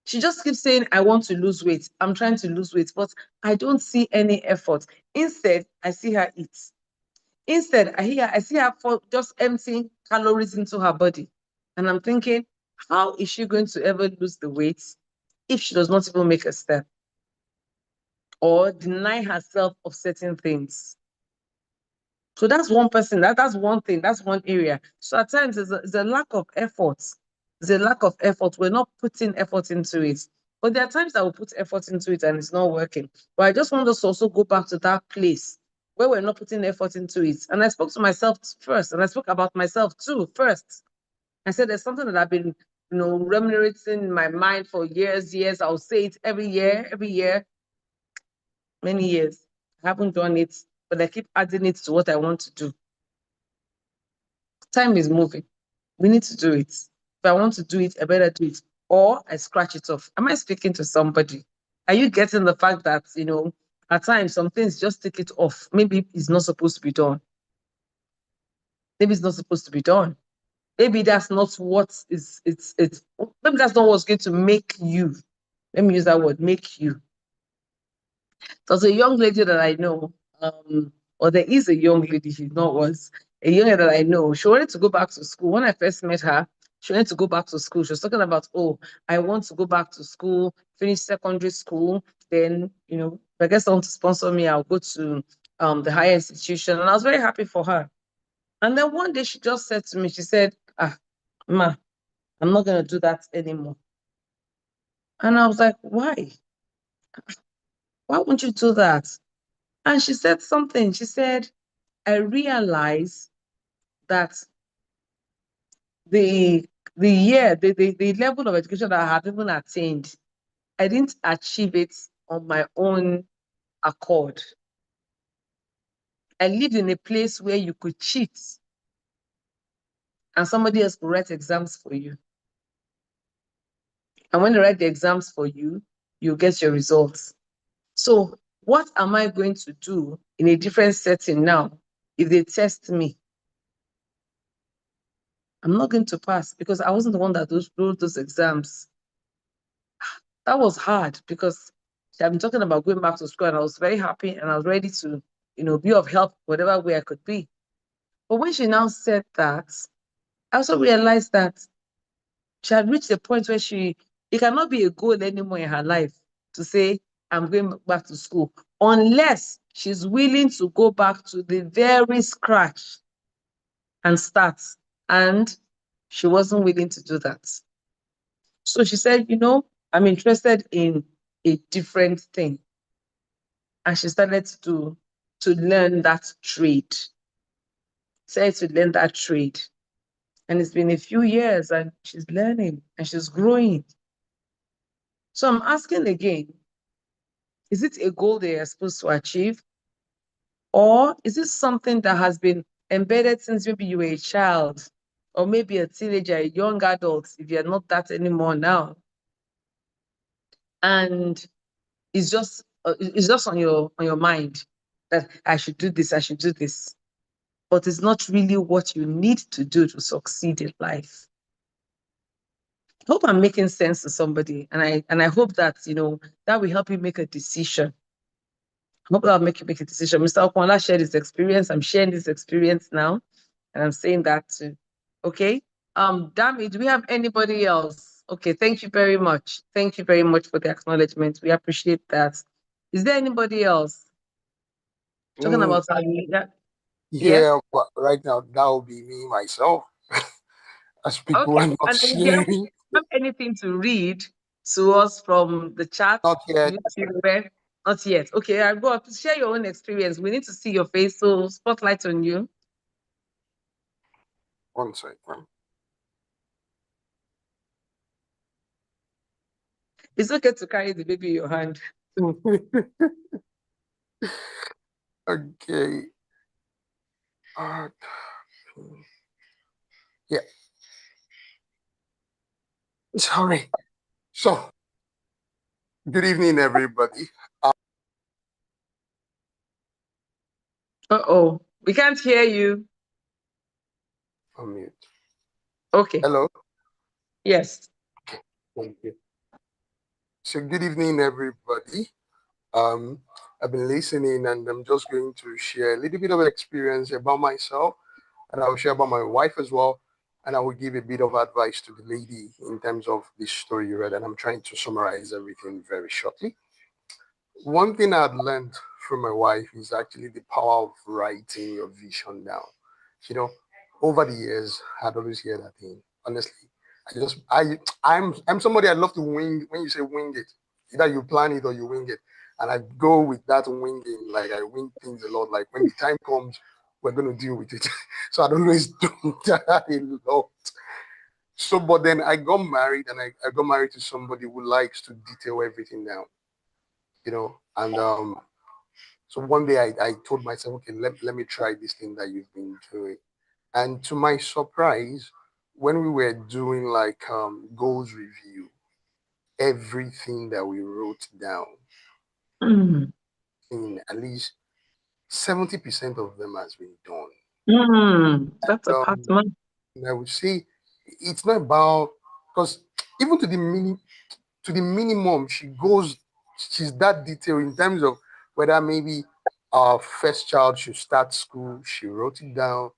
She just keeps saying, I want to lose weight. I'm trying to lose weight, but I don't see any effort. Instead, I see her eat. Instead, I see her just emptying calories into her body. And I'm thinking, how is she going to ever lose the weight if she does not even make a step or deny herself of certain things? So that's one person, that's one thing, that's one area. So at times there's a lack of effort. There's a lack of effort. We're not putting effort into it. But there are times that we put effort into it and it's not working. But I just want us to also go back to that place where we're not putting effort into it. And I spoke to myself first, and I spoke about myself too first. I said there's something that I've been, remunerating in my mind for years. I'll say it every year, many years. I haven't done it, but I keep adding it to what I want to do. Time is moving. We need to do it. If I want to do it, I better do it. Or I scratch it off. Am I speaking to somebody? Are you getting the fact that, at times some things just take it off? Maybe it's not supposed to be done. Maybe it's not supposed to be done. Maybe that's not what maybe that's not what's going to make you. Let me use that word, make you. There's a young lady that I know, or there is a young lady, she's not was, a young lady that I know. She wanted to go back to school. When I first met her, she wanted to go back to school. She was talking about, oh, I want to go back to school, finish secondary school. Then, if I get someone to sponsor me, I'll go to the higher institution. And I was very happy for her. And then one day she just said to me, she said, Ma, I'm not going to do that anymore. And I was like, why? Why won't you do that? And she said something. She said, I realize that the level of education that I have even attained, I didn't achieve it on my own accord. I lived in a place where you could cheat and somebody else could write exams for you. And when they write the exams for you, you get your results. So what am I going to do in a different setting now if they test me? I'm not going to pass because I wasn't the one that wrote those exams. That was hard because I've been talking about going back to school and I was very happy and I was ready to, be of help whatever way I could be. But when she now said that, I also realized that she had reached a point where it cannot be a goal anymore in her life to say, I'm going back to school, unless she's willing to go back to the very scratch and start. And she wasn't willing to do that. So she said, I'm interested in a different thing. And she started to learn that trade. Started to learn that trade. And it's been a few years and she's learning and she's growing. So I'm asking again, is it a goal they are supposed to achieve? Or is it something that has been embedded since maybe you were a child or maybe a teenager, a young adult, if you're not that anymore now? And it's just on your mind that I should do this, I should do this. But it's not really what you need to do to succeed in life. I hope I'm making sense to somebody, and I hope that that will help you make a decision. I hope that will make you make a decision. Mr. Okwala shared his experience. I'm sharing this experience now, and I'm saying that too. Okay. Dami, do we have anybody else? Okay, thank you very much. Thank you very much for the acknowledgement. We appreciate that. Is there anybody else? Talking about yeah, yes? but right now that will be me myself. As people Okay. are not And if you sharing. have anything to read to us from the chat? Not yet. YouTube, not yet. Okay, I'll go up. Share your own experience. We need to see your face, so spotlight on you. One second. It's okay to carry the baby in your hand. Okay. Yeah. Sorry. So, good evening, everybody. Uh-oh. We can't hear you. Unmute. Okay. Hello. Yes. Okay. Thank you. So, good evening, everybody. I've been listening and I'm just going to share a little bit of experience about myself, and I will share about my wife as well. And I will give a bit of advice to the lady in terms of this story you read. And I'm trying to summarize everything very shortly. One thing I'd learned from my wife is actually the power of writing your vision down. You know, over the years, I'd always hear that thing. Honestly, I'm somebody I love to wing. When you say wing it, either you plan it or you wing it, and I go with that winging. Like I wing things a lot. Like when the time comes, we're gonna deal with it. So I'd always do that a lot. So, but then I got married, and I got married to somebody who likes to detail everything down. And so one day I told myself, okay, let me try this thing that you've been doing. And to my surprise, when we were doing like goals review, everything that we wrote down, in at least 70% of them has been done. That's a partner. And I would say it's not about, because even to the minimum, she's that detailed in terms of whether maybe our first child should start school. She wrote it down,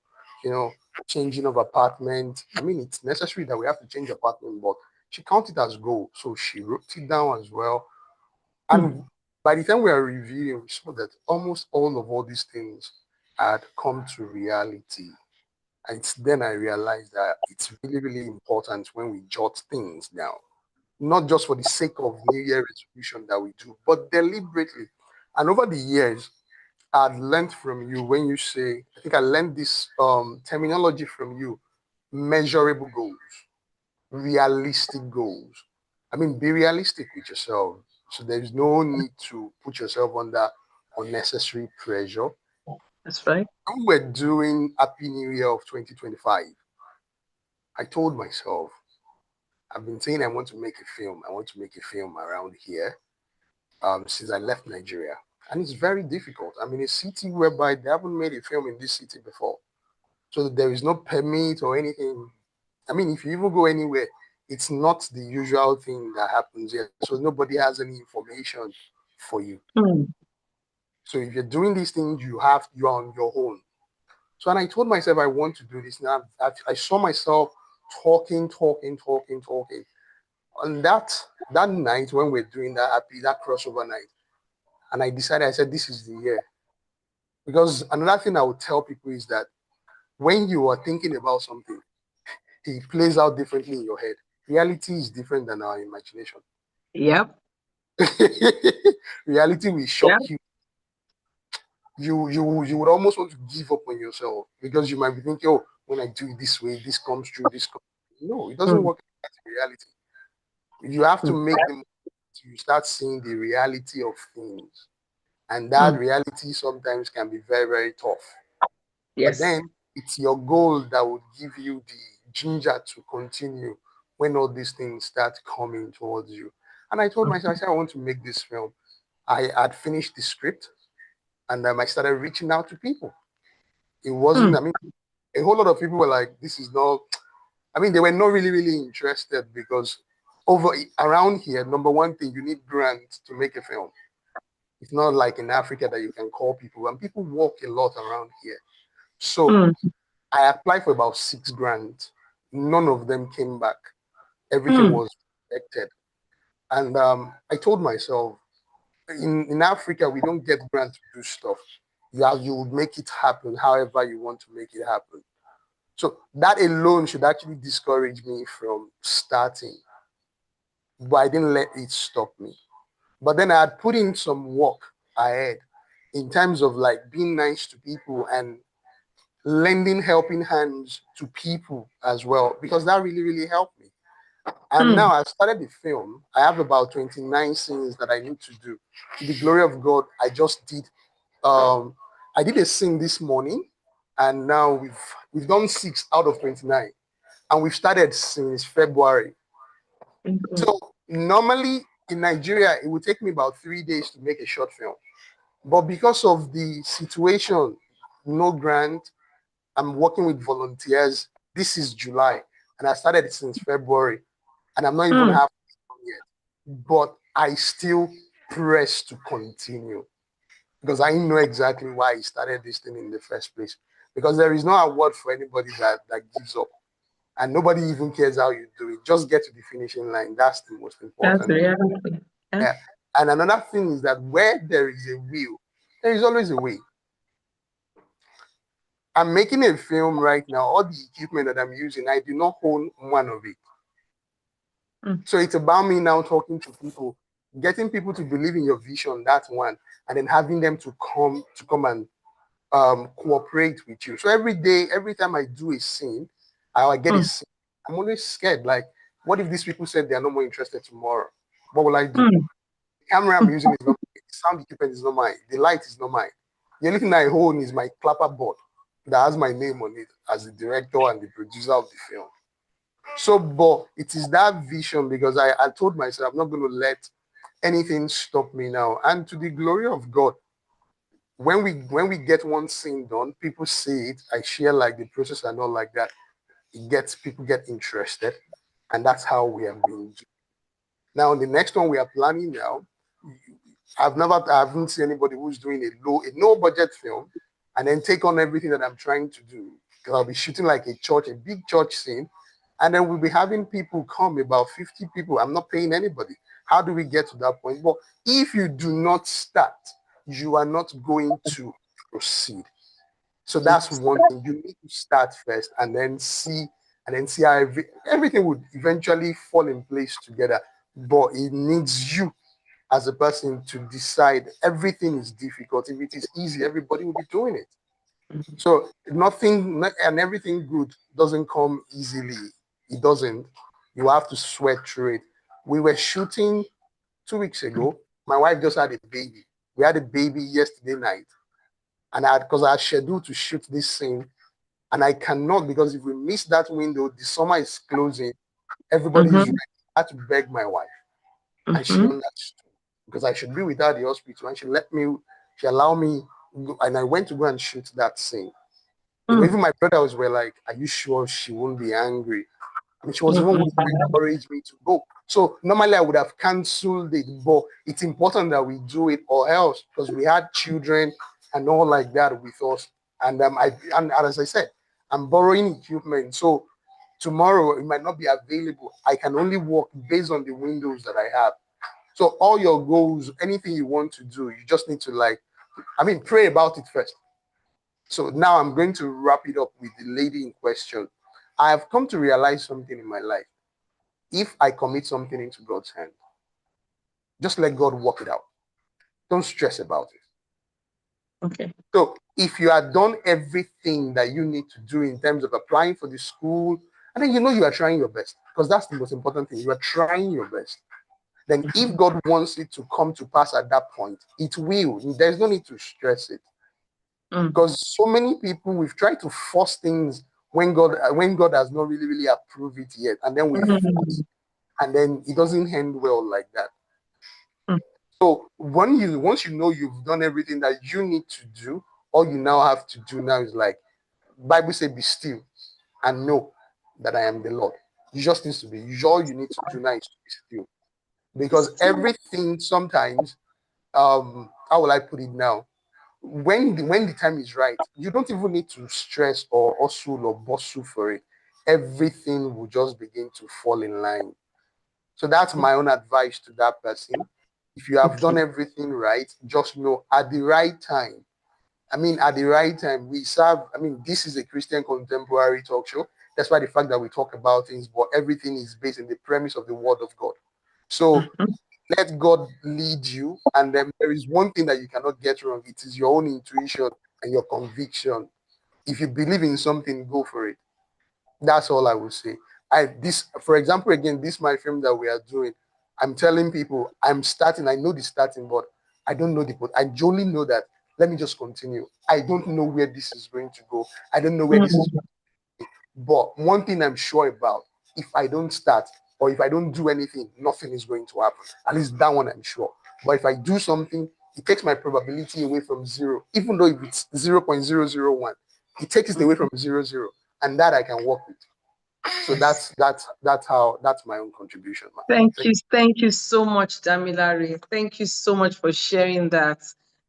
changing of apartment. I mean, it's necessary that we have to change apartment, but she counted as goal. So she wrote it down as well. And by the time we are reviewing, we saw that almost all these things had come to reality. And it's then I realized that it's really, really important when we jot things down, not just for the sake of New Year resolution that we do, but deliberately. And over the years, I've learned from you when you say, I think I learned this terminology from you: measurable goals, realistic goals. I mean, be realistic with yourself. So there's no need to put yourself under unnecessary pressure. That's right. When we're doing Happy New Year of 2025, I told myself, I've been saying I want to make a film. I want to make a film around here since I left Nigeria. And it's very difficult. I'm in a city whereby they haven't made a film in this city before. So there is no permit or anything. I mean, if you even go anywhere, it's not the usual thing that happens here. So nobody has any information for you. So if you're doing these things, you're on your own. So, and I told myself I want to do this. Now I saw myself talking. On that night when we're doing that crossover night, and I decided, I said, this is the year. Because another thing I would tell people is that when you are thinking about something, it plays out differently in your head. Reality is different than our imagination. Yep. Reality will shock you. You would almost want to give up on yourself because you might be thinking, oh, when I do it this way, this comes true, this comes true. No, it doesn't work like that in reality. You have to make them to start seeing the reality of things. And that reality sometimes can be very, very tough. Yes. But then it's your goal that would give you the ginger to continue when all these things start coming towards you. And I told myself, I said, I want to make this film. I had finished the script and I started reaching out to people. It wasn't, I mean, a whole lot of people were like, this is not, I mean, they were not really, really interested because around here, number one thing, you need grants to make a film. It's not like in Africa that you can call people, and people walk a lot around here. So I applied for about 6 grants. None of them came back. Everything was rejected. And I told myself, in Africa, we don't get grants to do stuff. You would make it happen however you want to make it happen. So that alone should actually discourage me from starting. But I didn't let it stop me. But then I had put in some work ahead in terms of like being nice to people and lending helping hands to people as well, because that really, really helped me. And now I've started the film. I have about 29 scenes that I need to do. To the glory of God, I just did I did a scene this morning, and now we've done 6 out of 29. And we've started since February. So normally in Nigeria, it would take me about 3 days to make a short film. But because of the situation, no grant, I'm working with volunteers. This is July, and I started it since February, and I'm not even half yet. But I still press to continue because I know exactly why I started this thing in the first place. Because there is no award for anybody that gives up, and nobody even cares how you do it. Just get to the finishing line. That's the most important. That's reality. Yeah. And another thing is that where there is a will, There is always a way. I'm making a film right now. All the equipment that I'm using, I do not own one of it. So it's about me now talking to people, getting people to believe in your vision, that's one, and then having them to come and cooperate with you. So every day, every time I do a scene, I get a scene, I'm always scared. Like, what if these people said they are no more interested tomorrow? What will I do? The camera I'm using is not mine. The sound equipment is not mine. The light is not mine. The only thing I own is my clapper board that has my name on it as the director and the producer of the film. So, but it is that vision, because I told myself I'm not going to let anything stop me now. And to the glory of God, when we get one scene done, people see it. I share like the process and all like that. People get interested, and that's how we have been doing. Now, the next one we are planning now, I haven't seen anybody who's doing a no budget film and then take on everything that I'm trying to do. Because I'll be shooting like a big church scene, and then we'll be having people come, about 50 people. I'm not paying anybody. How do we get to that point? But if you do not start, you are not going to proceed. So that's one thing. You need to start first and then see how everything would eventually fall in place together. But it needs you as a person to decide. Everything is difficult. If it is easy, everybody will be doing it. So nothing and everything good doesn't come easily. It doesn't. You have to sweat through it. We were shooting 2 weeks ago. My wife just had a baby. We had a baby yesterday night. And because I had scheduled to shoot this scene, and I cannot, because if we miss that window, the summer is closing, everybody is ready. I had to beg my wife. And she understood, because I should be with her at the hospital, and she allowed me, and I went to go and shoot that scene. Even my brothers were like, "Are you sure she won't be angry?" I mean, she was even going to encourage me to go. So normally I would have cancelled it, but it's important that we do it, or else, because we had children and all like that with us. And and as I said, I'm borrowing equipment. So tomorrow it might not be available. I can only work based on the windows that I have. So all your goals, anything you want to do, you just need to pray about it first. So now I'm going to wrap it up with the lady in question. I have come to realize something in my life. If I commit something into God's hand, just let God work it out. Don't stress about it. Okay. So if you have done everything that you need to do in terms of applying for the school, and then you are trying your best, because that's the most important thing. You are trying your best. Then if God wants it to come to pass at that point, it will. There's no need to stress it. Because so many people, we've tried to force things when God has not really approved it yet, and then we force, and then it doesn't end well like that. So once you know you've done everything that you need to do, all you now have to do now is like Bible says, be still and know that I am the Lord. You just need to be. All you need to do now is to be still, because everything sometimes, how will I put it now? When the time is right, you don't even need to stress or hustle or bustle for it. Everything will just begin to fall in line. So that's my own advice to that person. If you have done everything right, just know at the right time. At the right time, we serve. This is a Christian contemporary talk show. That's why the fact that we talk about things, but everything is based in the premise of the Word of God. So let God lead you. And then there is one thing that you cannot get wrong. It is your own intuition and your conviction. If you believe in something, go for it. That's all I will say. For example, again, this my film that we are doing. I'm telling people I'm starting. I know the starting, but I don't know I only know that. Let me just continue. I don't know where this is going to go. I don't know where this is. But one thing I'm sure about, if I don't start or if I don't do anything, nothing is going to happen. At least that one I'm sure. But if I do something, it takes my probability away from zero. Even though if it's 0.001, it takes it away from 0.0, and that I can work with. So that's my own contribution. Thank you so much, Damilare. Thank you so much for sharing that.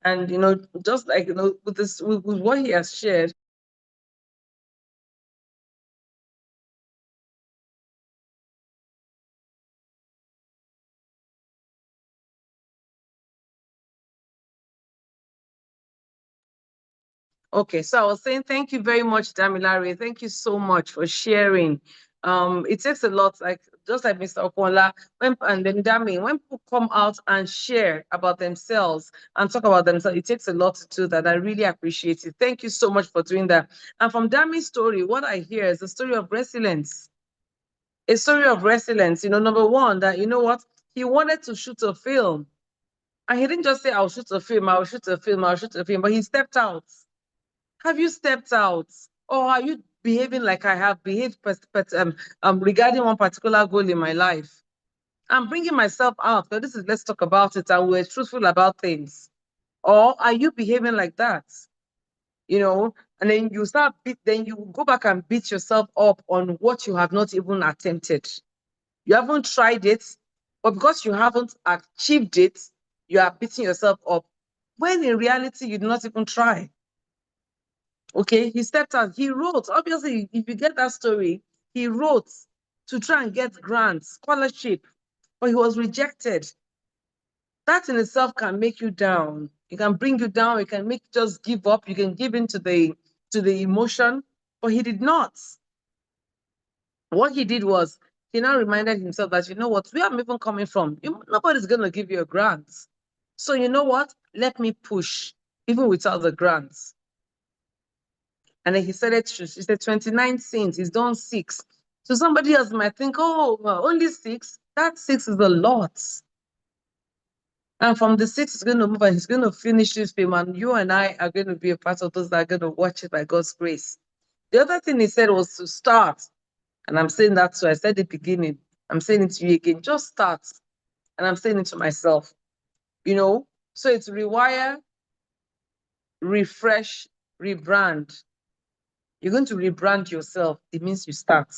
And just like with what he has shared, Okay, so I was saying thank you very much, Damilare. Thank you so much for sharing. It takes a lot, like just like Mr. Okola, and then Dami, when people come out and share about themselves and talk about themselves, it takes a lot to do that. I really appreciate it. Thank you so much for doing that. And from Dami's story, what I hear is a story of resilience. A story of resilience. You know, number one, that you know what? He wanted to shoot a film. And he didn't just say, I'll shoot a film, I'll shoot a film, I'll shoot a film, but he stepped out. Have you stepped out? Or are you behaving like I have behaved regarding one particular goal in my life? I'm bringing myself out, but this is, let's talk about it, and we're truthful about things. Or are you behaving like that? You know, and then you then you go back and beat yourself up on what you have not even attempted. You haven't tried it, but because you haven't achieved it, you are beating yourself up. When in reality, you did not even try. Okay, he stepped out. He wrote, obviously, if you get that story, he wrote to try and get grants, scholarship, but he was rejected. That in itself can make you down. It can bring you down. It can make you just give up. You can give in to the emotion, but he did not. What he did was he now reminded himself that, you know what, where I'm even coming from, nobody's going to give you a grant. So you know what? Let me push, even without the grants. And then he said it, he said 29 sins, he's done 6. So somebody else might think, oh, well, only 6? That 6 is a lot. And from the 6, he's going to move and he's going to finish this film. And you and I are going to be a part of those that are going to watch it by God's grace. The other thing he said was to start. And I'm saying that too. I said the beginning. I'm saying it to you again. Just start. And I'm saying it to myself. You know, so it's rewire, refresh, rebrand. You're going to rebrand yourself. It means you start.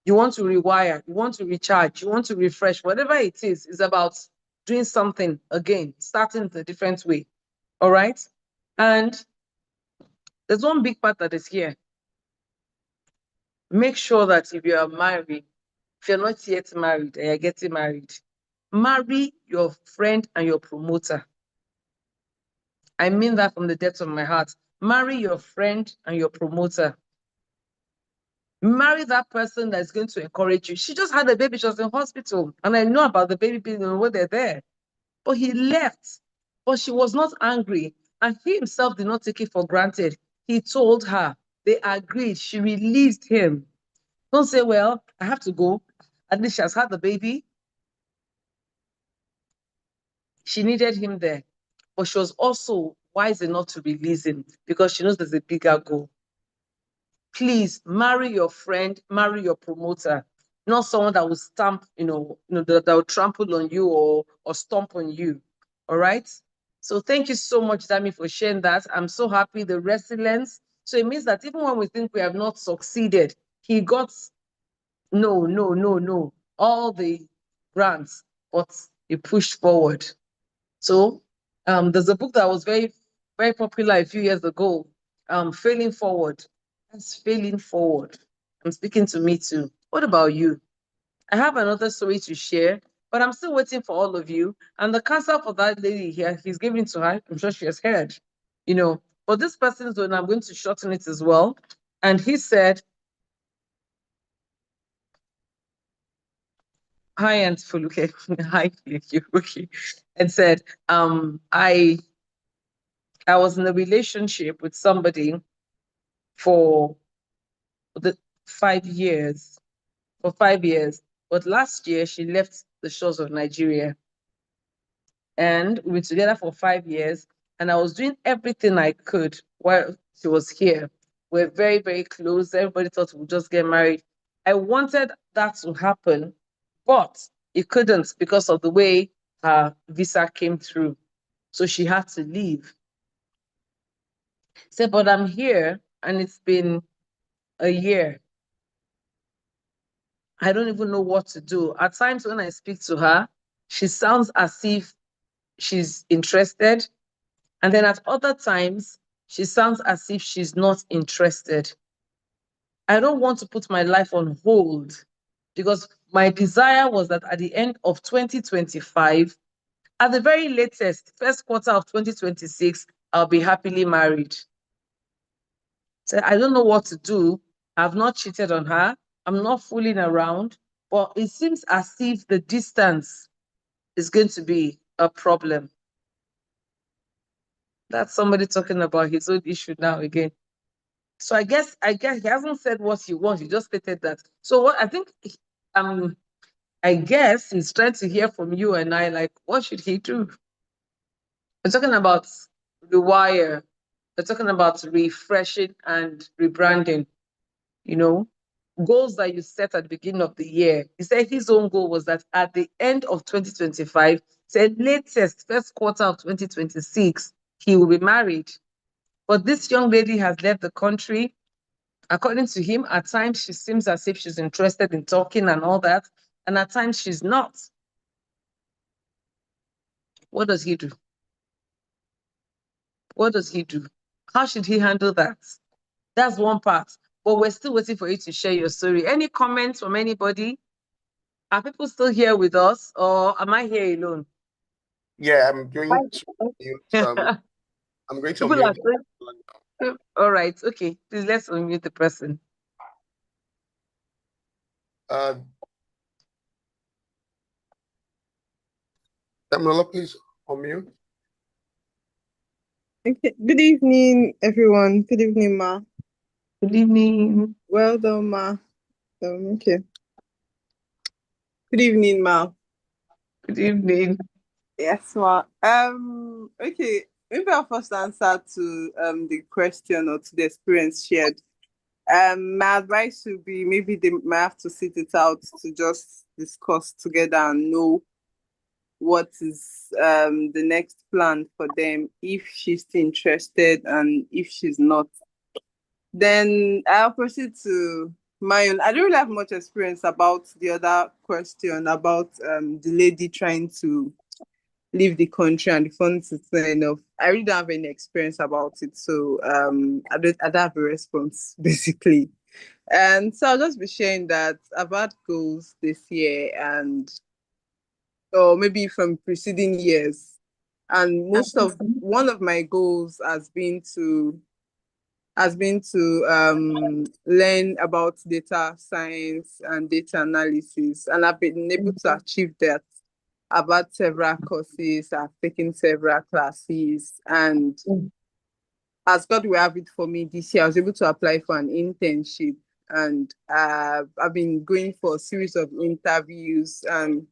You want to rewire, you want to recharge, you want to refresh, whatever it is about doing something again, starting in a different way. All right? And there's one big part that is here. Make sure that if you are married, if you're not yet married and you're getting married, marry your friend and your promoter. I mean that from the depths of my heart. Marry your friend and your promoter. Marry that person that's going to encourage you. She just had a baby, she was in hospital, and I know about the baby being when they're there. But he left, but she was not angry, and he himself did not take it for granted. He told her, they agreed, she released him. Don't say, well, I have to go. At least she has had the baby. She needed him there, but she was also wise enough to release him because she knows there's a bigger goal. Please marry your friend, marry your promoter, not someone that will stamp, that will trample on you or stomp on you. All right. So thank you so much, Dami, for sharing that. I'm so happy. The resilience. So it means that even when we think we have not succeeded, he got no, all the grants, but he pushed forward. So there's a book that was very, very popular a few years ago, Failing Forward. That's failing forward. I'm speaking to me too. What about you? I have another story to share, but I'm still waiting for all of you. And the cancer for that lady here, he's giving to her. I'm sure she has heard, But this person's one, I'm going to shorten it as well. And he said, hi, Aunt Fuluke. Hi, Fuluke. Okay. And said, I was in a relationship with somebody for the 5 years, But last year, she left the shores of Nigeria. And we were together for 5 years. And I was doing everything I could while she was here. We're very, very close. Everybody thought we'd just get married. I wanted that to happen, but it couldn't because of the way her visa came through. So she had to leave. Said, but I'm here and it's been a year. I don't even know what to do. At times when I speak to her, she sounds as if she's interested. And then at other times, she sounds as if she's not interested. I don't want to put my life on hold because my desire was that at the end of 2025, at the very latest, first quarter of 2026, I'll be happily married. Said, I don't know what to do. I've not cheated on her. I'm not fooling around. But it seems as if the distance is going to be a problem. That's somebody talking about his own issue now again. So I guess he hasn't said what he wants. He just stated that. So what I think, I guess he's trying to hear from you and I, like, what should he do? We're talking about Rewire. We're talking about refreshing and rebranding. You know, goals that you set at the beginning of the year. He said his own goal was that at the end of 2025, said latest first quarter of 2026, he will be married. But this young lady has left the country. According to him, at times she seems as if she's interested in talking and all that, and at times she's not. What does he do? What does he do? How should he handle that? That's one part. But we're still waiting for you to share your story. Any comments from anybody? Are people still here with us, or am I here alone? Yeah, I'm going to mute. I'm going to People are mute. saying, all right, okay. Please let's unmute the person. Damilola, please unmute. Okay. Good evening, everyone. Good evening, Ma. Good evening. Well done, Ma. Okay. Good evening, Ma. Good evening. Yes, Ma. Okay. Maybe I'll first answer to the question or to the experience shared. My advice would be maybe they might have to sit it out to just discuss together and know what is the next plan for them, if she's still interested and if she's not. Then I'll proceed to my own. I don't really have much experience about the other question about the lady trying to leave the country and the funds is not enough. I really don't have any experience about it, so I don't have a response basically. And so I'll just be sharing that I've had goals this year and or maybe from preceding years. And one of my goals has been to learn about data science and data analysis. And I've been able to achieve that. I've had several courses, I've taken several classes, and as God will have it for me this year, I was able to apply for an internship. And I've been going for a series of interviews and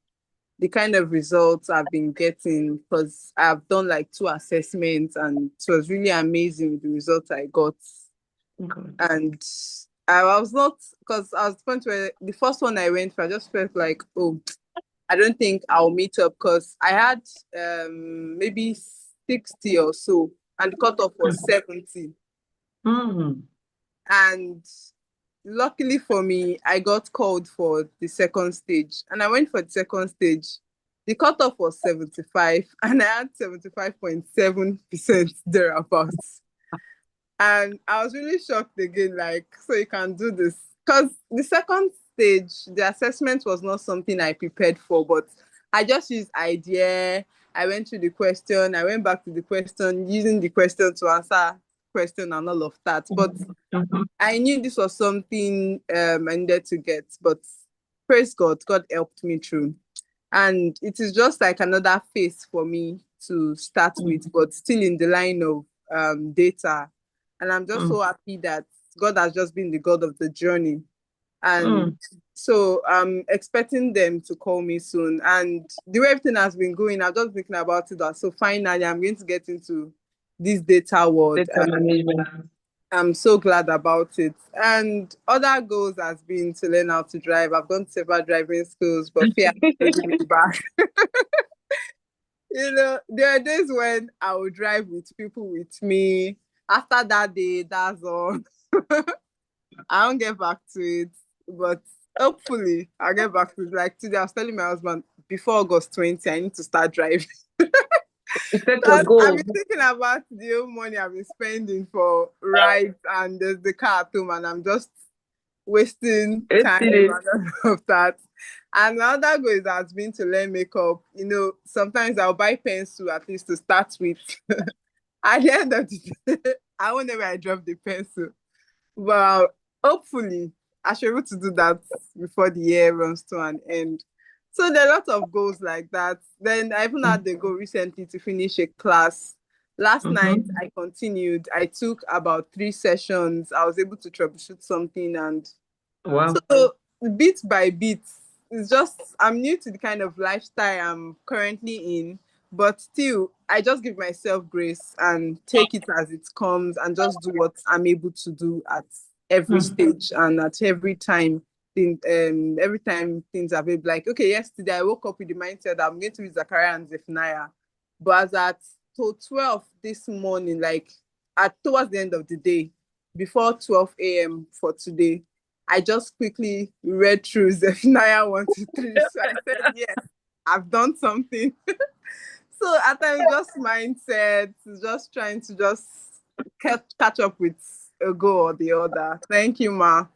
the kind of results I've been getting, because I've done like 2 assessments and it was really amazing with the results I got. Okay. And I was not, because I was the point where the first one I went for, I just felt like, oh, I don't think I'll meet up, because I had maybe 60 or so and the cutoff was 70. And luckily for me, I got called for the second stage and I went for the second stage. The cutoff was 75 and I had 75.7% thereabouts. And I was really shocked again, like, so you can do this. Because the second stage, the assessment was not something I prepared for, but I just used idea. I went through the question, I went back to the question, using the question to answer question and all of that. But I knew this was something I needed to get, but praise God, God helped me through. And it is just like another phase for me to start with, but still in the line of data. And I'm just so happy that God has just been the God of the journey. And so I'm expecting them to call me soon. And the way everything has been going, I've just thinking about it. So finally, I'm going to get into this data world. Data management. I'm so glad about it. And other goals has been to learn how to drive. I've gone to several driving schools, but fear holding me back. You know, there are days when I will drive with people with me. After that day, that's all. I don't get back to it, but hopefully I'll get back to it. Like today, I was telling my husband, before August 20, I need to start driving. It's such a I've goal. been thinking about the whole money I've been spending for rides and there's the car at home and I'm just wasting time and all of that. And my other goal has been to learn makeup. You know, sometimes I'll buy pencil at least to start with. At the end of the day, I won't know where I drop the pencil. Well, hopefully, I should be able to do that before the year runs to an end. So there are lots of goals like that. Then I even had the goal recently to finish a class. Last night I continued. I took about 3 sessions. I was able to troubleshoot something, and Wow. so bit by bit, it's just I'm new to the kind of lifestyle I'm currently in, but still I just give myself grace and take it as it comes and just do what I'm able to do at every stage and at every time. Every time things are available. Like, okay, yesterday I woke up with the mindset that I'm going to read Zachariah and Zephaniah, but as at 12 this morning, like towards the end of the day, before 12 a.m. for today, I just quickly read through Zephaniah 1 to 3. So I said, yes, I've done something. So at times, just mindset, just trying to just catch up with a goal or the other. Thank you, Ma.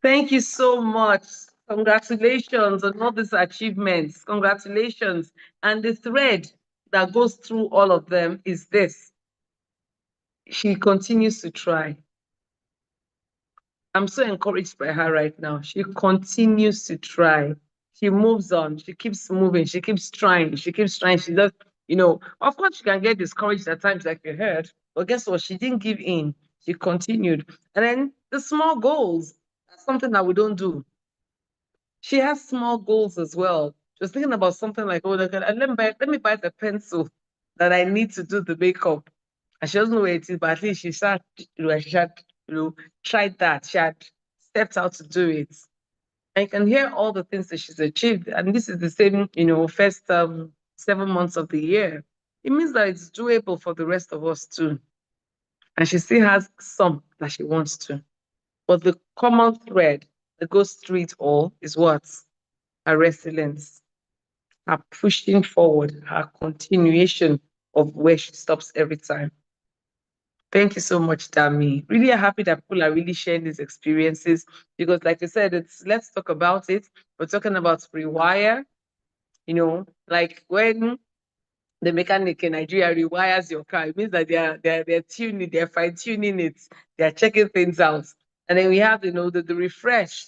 Thank you so much. Congratulations on all these achievements. Congratulations. And the thread that goes through all of them is this. She continues to try. I'm so encouraged by her right now. She continues to try. She moves on. She keeps moving. She keeps trying. She keeps trying. She does, of course, she can get discouraged at times, like you heard. But guess what? She didn't give in. She continued. And then the small goals are something that we don't do. She has small goals as well. She was thinking about something like, oh, let me buy the pencil that I need to do the makeup. And she doesn't know where it is, but at least she had, tried that. She had stepped out to do it. And you can hear all the things that she's achieved. And this is the same, first 7 months of the year. It means that it's doable for the rest of us too. And she still has some that she wants to. But the common thread that goes through it all is what? Her resilience, her pushing forward, her continuation of where she stops every time. Thank you so much, Dami. Really happy that people are really sharing these experiences because, like I said, let's talk about it. We're talking about Rewire, like when the mechanic in Nigeria rewires your car, it means that they're tuning, they're fine-tuning it, they're checking things out. And then we have, the refresh.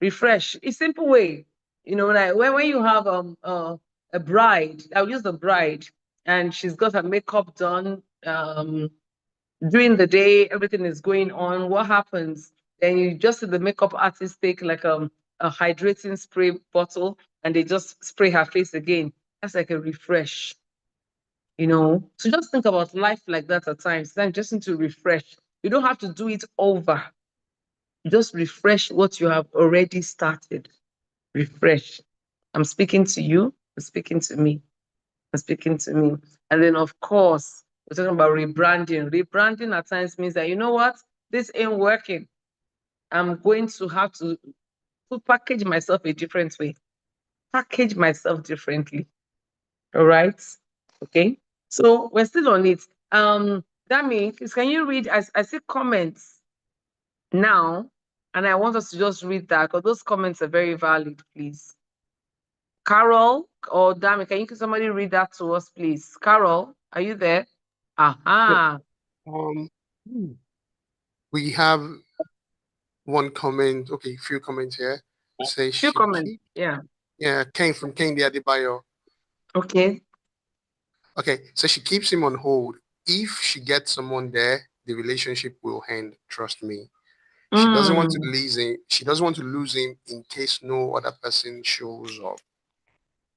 Refresh. A simple way, like when you have a bride, I'll use the bride, and she's got her makeup done. During the day, everything is going on. What happens? Then you just see the makeup artist take like a hydrating spray bottle and they just spray her face again. That's like a refresh, So just think about life like that at times. Then just need to refresh. You don't have to do it over. Just refresh what you have already started. Refresh. I'm speaking to you. I'm speaking to me. I'm speaking to me. And then, of course, we're talking about rebranding. Rebranding at times means that, you know what? This ain't working. I'm going to have to package myself a different way. Package myself differently. All right? Okay? So we're still on it. Dami, can you read? I see comments now, and I want us to just read that because those comments are very valid, please. Carol or Dami, can somebody read that to us, please? Carol, are you there? Aha. We have one comment. Okay, few comments here. Say few comments. Yeah. Yeah, came from Kendi Adebayo. Okay. Okay, so she keeps him on hold. If she gets someone there, the relationship will end. Trust me. She doesn't want to lose him. She doesn't want to lose him in case no other person shows up.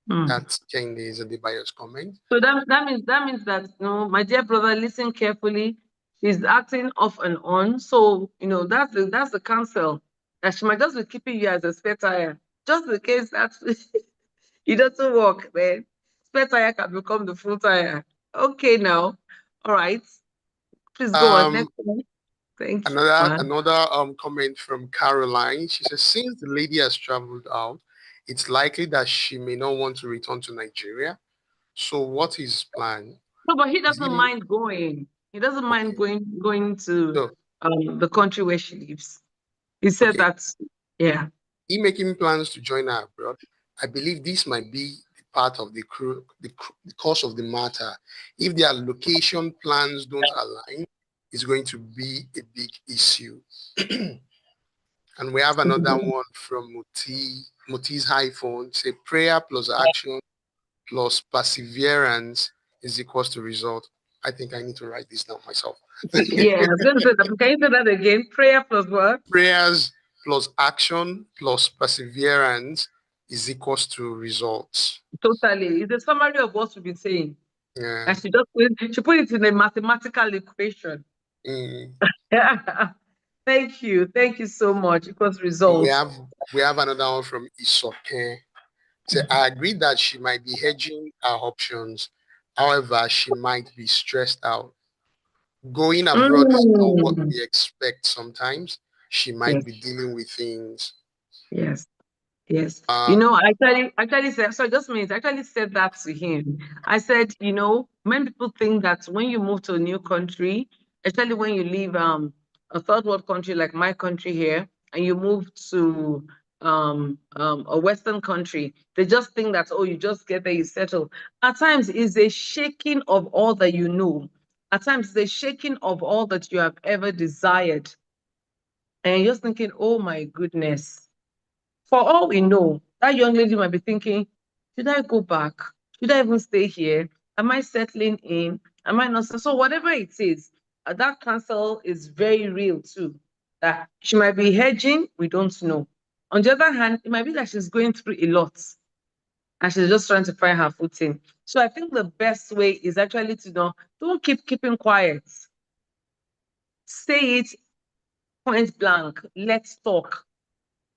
That's Kendi Adebayo's comment. So that means that my dear brother, listen carefully. She's acting off and on. So that's the counsel that she might just be keeping you as a spare tire, just in case that it doesn't work. Then spare tire can become the full tire. Okay, now, all right. Please go on. Next one. Thank you. Another comment from Caroline. She says, since the lady has traveled out, it's likely that she may not want to return to Nigeria. So what is his plan? No, but he doesn't mind going. He doesn't mind going to the country where she lives. He said that, yeah. He making plans to join her abroad. I believe this might be part of the cause of the matter. If their location plans don't align, is going to be a big issue. And we have another one from Muti's iPhone. Say prayer plus action plus perseverance is equals to result. I think I need to write this down myself. Yeah, I was going to say that. Can you say that again? Prayer plus what? Prayers plus action plus perseverance is equals to results. Totally. It's a summary of what we've been saying. Yeah. And she put it in a mathematical equation. Mm. Thank you. Thank you so much. It was results. We have another one from Isoke. So I agree that she might be hedging her options. However, she might be stressed out. Going abroad is not what we expect sometimes. She might be dealing with things. Yes. Yes. I actually said, so just minutes, I actually said that to him. I said, many people think that when you move to a new country, especially when you leave a third world country like my country here, and you move to a Western country, they just think that, oh, you just get there, you settle. At times, it's a shaking of all that you know. At times, it's a shaking of all that you have ever desired. And you're just thinking, oh my goodness. For all we know, that young lady might be thinking, should I go back? Should I even stay here? Am I settling in? Am I not? So whatever it is, that cancel is very real too. That she might be hedging, we don't know. On the other hand, it might be that she's going through a lot and she's just trying to find her footing. So I think the best way is actually to know, don't keeping quiet. Say it point blank. Let's talk.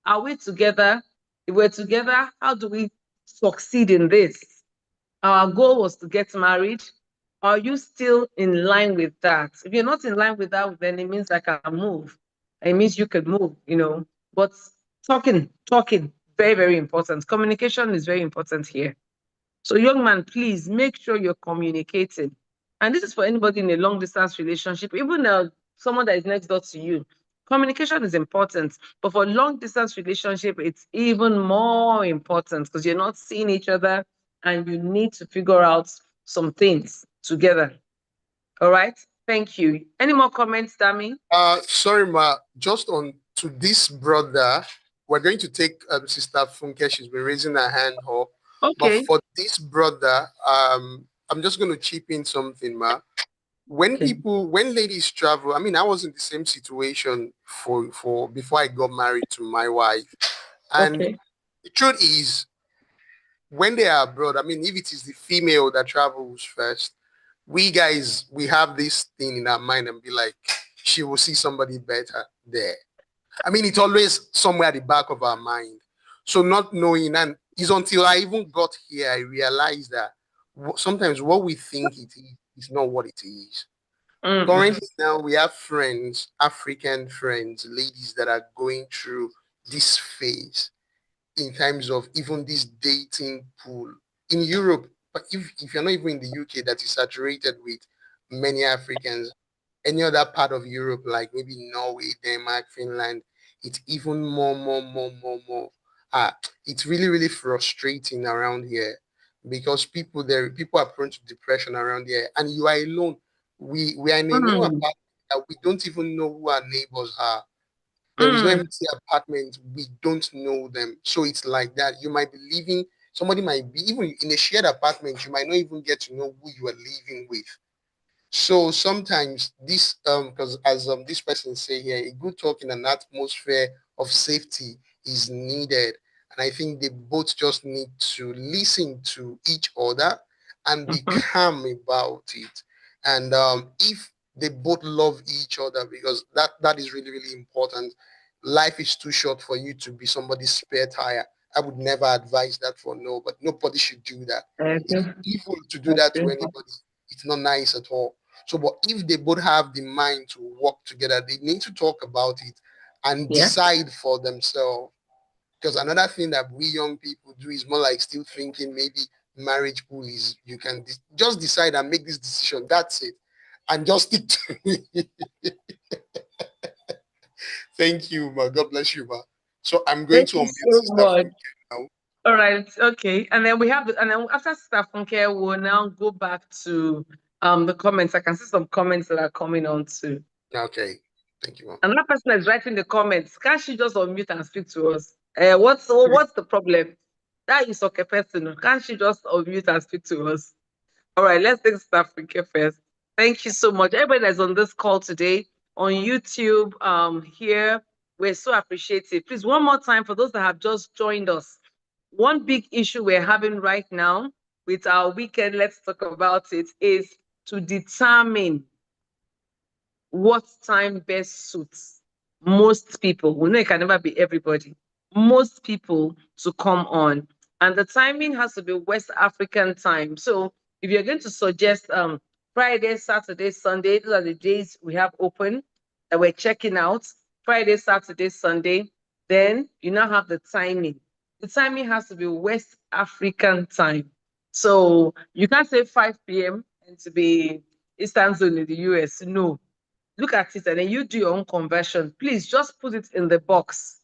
Are we together? If we're together, how do we succeed in this? Our goal was to get married. Are you still in line with that? If you're not in line with that, then it means I can move. It means you can move, But talking, very, very important. Communication is very important here. So young man, please make sure you're communicating. And this is for anybody in a long distance relationship, even someone that is next door to you. Communication is important, but for long distance relationship, it's even more important because you're not seeing each other and you need to figure out some things together. All right. Thank you. Any more comments, Dami? Sorry, Ma. Just on to this brother, we're going to take Sister Funke. She's been raising her hand up. Okay. But for this brother, I'm just going to chip in something, Ma. When ladies travel, I mean, I was in the same situation for before I got married to my wife. And the truth is, when they are abroad, I mean, if it is the female that travels first, we guys, we have this thing in our mind and be like, she will see somebody better there. I mean, it's always somewhere at the back of our mind. So not knowing, and it's until I even got here, I realized that sometimes what we think it is not what it is. Currently now we have friends, African friends, ladies that are going through this phase in terms of even this dating pool in Europe. But if you're not even in the UK, that is saturated with many Africans, any other part of Europe, like maybe Norway, Denmark, Finland, it's even more. It's really, really frustrating around here because people are prone to depression around here, and you are alone. We are in a new apartment that we don't even know who our neighbors are. There is no empty apartment. We don't know them. So it's like that. You might be living, somebody might be, even in a shared apartment, you might not even get to know who you are living with. So sometimes this, because as this person say here, a good talk in an atmosphere of safety is needed. And I think they both just need to listen to each other and be calm about it. And if they both love each other, because that is really, really important. Life is too short for you to be somebody's spare tire. I would never advise that for but nobody should do that. It's evil to do that to anybody. It's not nice at all. So, but if they both have the mind to work together, they need to talk about it and decide for themselves. Because another thing that we young people do is more like still thinking maybe marriage pool is you can just decide and make this decision. That's it. And just stick to it. Thank you, ma. God bless you, ma. So I'm going to unmute Sister Funke now. All right, okay. And then we have, and then after Sister Funke, we'll now go back to the comments. I can see some comments that are coming on too. Okay. Thank you. Another person is writing the comments. Can't she just unmute and speak to us? What's the problem? That is okay person. Can't she just unmute and speak to us? All right, let's take South Africa first. Thank you so much. Everybody that's on this call today, on YouTube, here, we're so appreciative. Please, one more time for those that have just joined us. One big issue we're having right now with our weekend, let's talk about it, is to determine what time best suits most people. We know it can never be everybody. Most people to come on. And the timing has to be West African time. So if you're going to suggest Friday, Saturday, Sunday, those are the days we have open that we're checking out. Friday, Saturday, Sunday, then you now have the timing. The timing has to be West African time. So you can't say 5 p.m. and to be Eastern Zone in the US. No, look at it and then you do your own conversion. Please just put it in the box.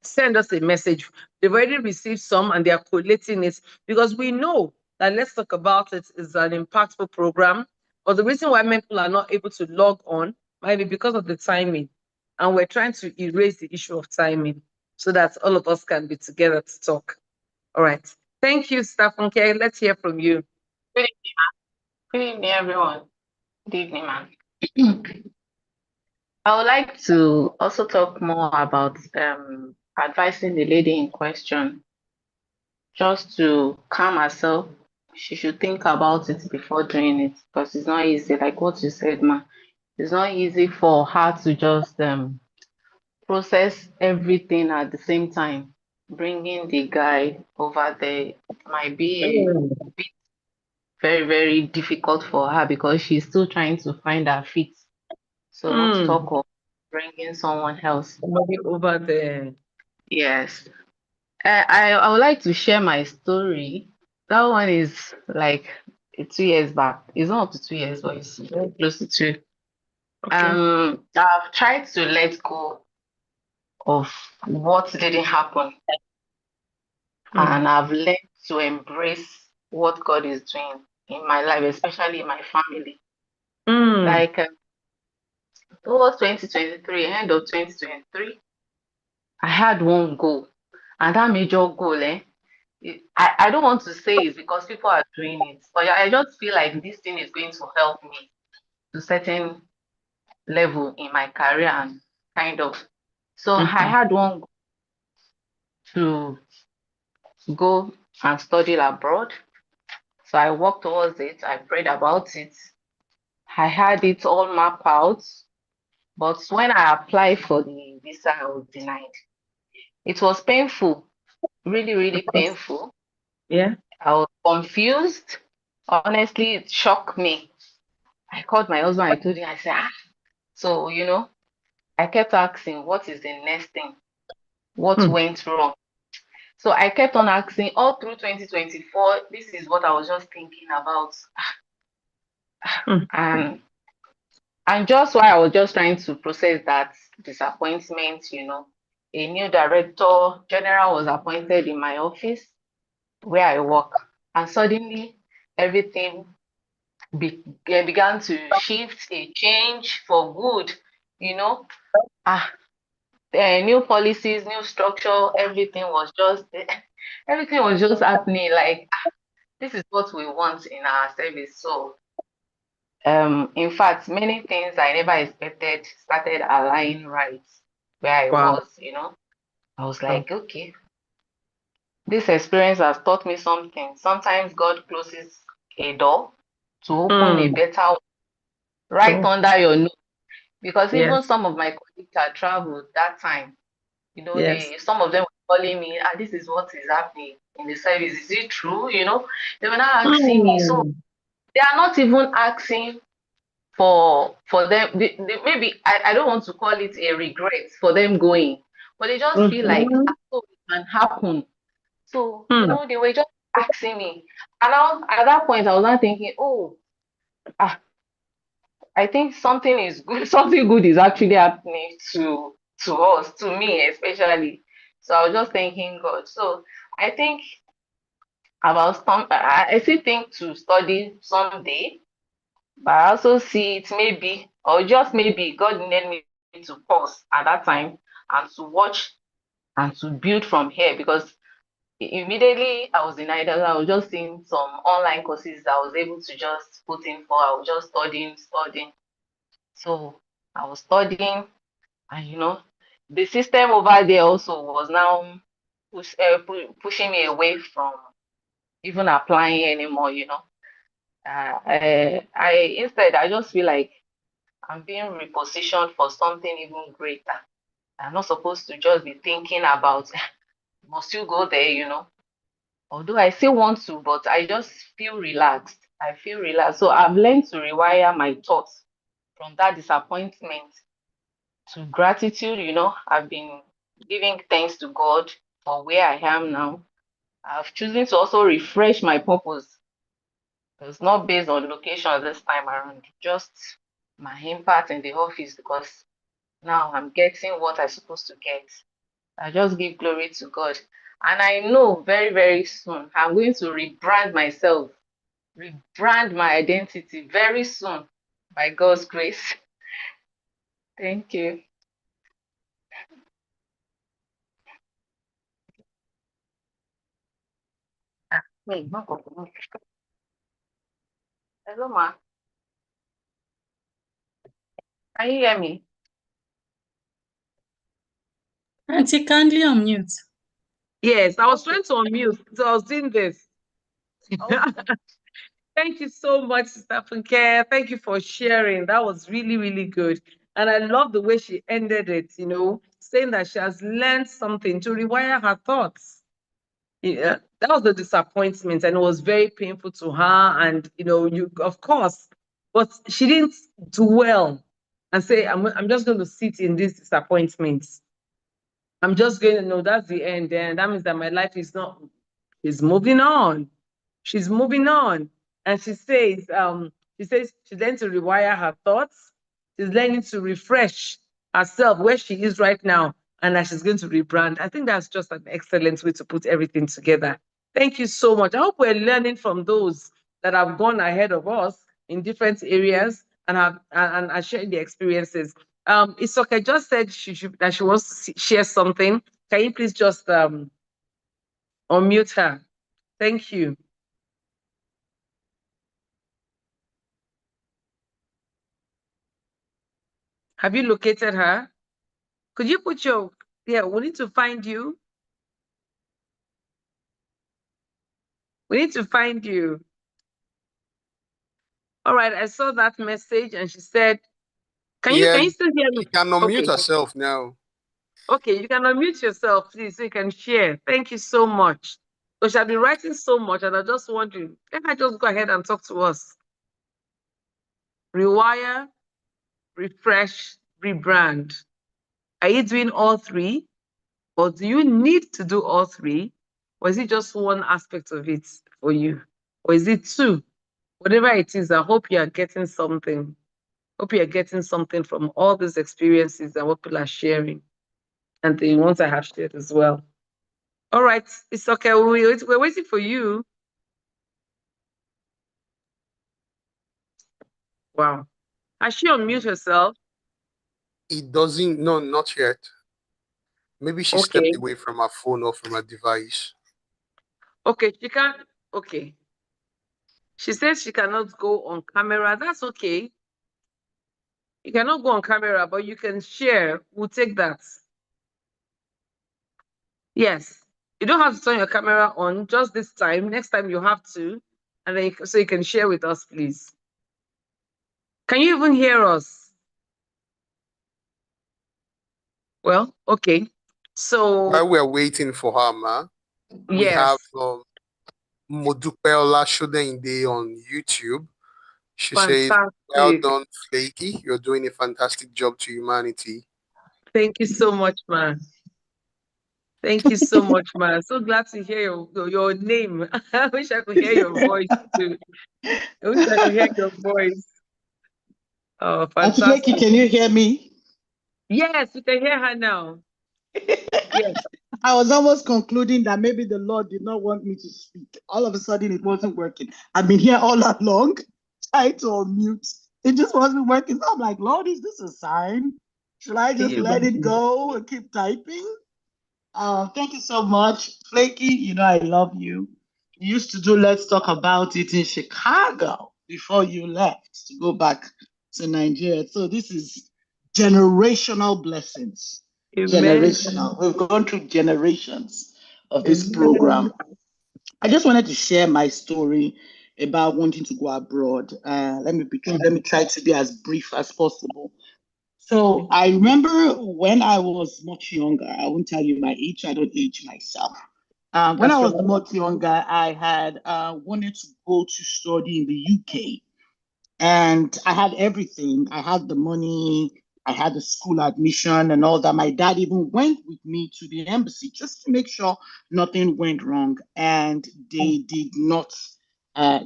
Send us a message. They've already received some and they are collating it because we know that Let's Talk About It is an impactful program. But the reason why many people are not able to log on might be because of the timing. And we're trying to erase the issue of timing so that all of us can be together to talk. All right. Thank you, Stephen. Okay, let's hear from you. Good evening, ma'am. Good evening, everyone. Good evening, ma'am. I would like to also talk more about advising the lady in question just to calm herself. She should think about it before doing it because it's not easy. Like what you said, ma, it's not easy for her to just process everything at the same time. Bringing the guy over there might be a bit very, very difficult for her because she's still trying to find her feet. So not to talk of bringing someone else. Somebody over there. Yes. I would like to share my story. That one is like 2 years back. It's not up to 2 years, but it's very close to two. Okay. I've tried to let go of what didn't happen, and I've learned to embrace what God is doing in my life, especially in my family. Like towards 2023, end of 2023, I had one goal, and that major goal, I don't want to say it's because people are doing it, but I just feel like this thing is going to help me to certain level in my career and kind of. So I had one goal to go and study abroad. So I worked towards it. I prayed about it. I had it all mapped out. But when I applied for the visa, I was denied. It was painful, really, really painful. Yeah. I was confused. Honestly, it shocked me. I called my husband. I told him, I said, so, I kept asking, what is the next thing? What went wrong? So I kept on asking all through 2024. This is what I was just thinking about. And just while I was just trying to process that disappointment, a new director general was appointed in my office where I work. And suddenly everything began to shift, a change for good, new policies, new structure, everything was just happening. Like, this is what we want in our service. So in fact, many things I never expected started aligning right where I was, I was like, okay, this experience has taught me something. Sometimes God closes a door to open a better one right under your nose. Because even some of my colleagues had traveled that time, some of them were calling me, this is what is happening in the service. Is it true? They were not asking me. So they are not even asking for them. Maybe I don't want to call it a regret for them going, but they just feel like it can happen. So they were just asking me, and now at that point I was not thinking, I think something is good. Something good is actually happening to us, to me especially. So I was just thanking God. So I think about I still think to study someday, But I also see it maybe, or just maybe, God needed me to pause at that time and to watch and to build from here, because immediately I was in Idle, I was just seeing some online courses that I was able to just put in for. I was just studying. So I was studying, and the system over there also was now pushing me away from even applying anymore. I just feel like I'm being repositioned for something even greater. I'm not supposed to just be thinking about must you go there. Although I still want to, but I just feel relaxed. I feel relaxed. So I've learned to rewire my thoughts from that disappointment to gratitude. I've been giving thanks to God for where I am now. I've chosen to also refresh my purpose. It's not based on location this time around, just my impact in the office, because now I'm getting what I'm supposed to get. I just give glory to God. And I know very, very soon I'm going to rebrand myself, rebrand my identity very soon by God's grace. Thank you. Hello, ma. Can you hear me? Auntie, kindly unmute. Yes, I was trying to unmute, so I was doing this. Thank you so much, Sister Funke. Thank you for sharing. That was really, really good. And I love the way she ended it, saying that she has learned something to rewire her thoughts. Yeah, that was the disappointment, and it was very painful to her. And you, of course, but she didn't dwell and say, I'm just going to sit in this disappointment. I'm just going to know that's the end. And that means that my life is not, she's moving on. She's moving on. And she says she's learning to rewire her thoughts. She's learning to refresh herself where she is right now. And that she's going to rebrand. I think that's just an excellent way to put everything together. Thank you so much. I hope we're learning from those that have gone ahead of us in different areas and are sharing their experiences. Isoka just said that she wants to share something. Can you please just unmute her? Thank you. Have you located her? Could you put we need to find you. We need to find you. All right, I saw that message and she said, can you still hear me? She can unmute herself now. Okay, you can unmute yourself, please, so you can share. Thank you so much. Because I've been writing so much and I just wondering, can I just go ahead and talk to us? Rewire, refresh, rebrand. Are you doing all three? Or do you need to do all three? Or is it just one aspect of it for you? Or is it two? Whatever it is, I hope you are getting something. Hope you are getting something from all these experiences and what people are sharing. And the ones I have shared as well. All right, it's okay. We're waiting for you. Wow. Has she unmuted herself? It doesn't, no, not yet. Maybe she stepped away from her phone or from her device. Okay, she can't. Okay. She says she cannot go on camera. That's okay. You cannot go on camera, but you can share. We'll take that. Yes. You don't have to turn your camera on just this time. Next time you have to. And then so you can share with us, please. Can you even hear us? Well, okay. So while we're waiting for her, ma, we have Modupe Olashodende on YouTube. She says, well done, Flakkie. You're doing a fantastic job to humanity. Thank you so much, man. Thank you so much, man. So glad to hear your name. I wish I could hear your voice too. I wish I could hear your voice. Oh, fantastic. Flakkie, can you hear me? Yes, we can hear her now. Yes. I was almost concluding that maybe the Lord did not want me to speak. All of a sudden, it wasn't working. I've been here all along. trying to unmute. It just wasn't working. So I'm like, Lord, is this a sign? Should I just let it go and keep typing? Thank you so much. Flakkie, you know I love you. You used to do Let's Talk About It in Chicago before you left to go back to Nigeria. So this is generational blessings. Amen. Generational. We've gone through generations of this Amen. program. I just wanted to share my story about wanting to go abroad. Let me try to be as brief as possible. So I remember when I was much younger, I won't tell you my age, I don't age myself. When I was much younger, I had wanted to go to study in the UK. And I had everything. I had the money, I had the school admission and all that. My dad even went with me to the embassy just to make sure nothing went wrong. And they did not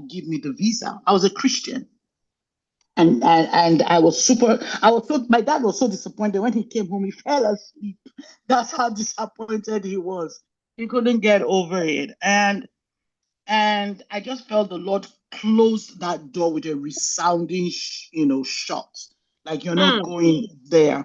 give me the visa. I was a Christian. And I was my dad was so disappointed when he came home. He fell asleep. That's how disappointed he was. He couldn't get over it. And I just felt the Lord closed that door with a resounding, shut. Like you're not going there.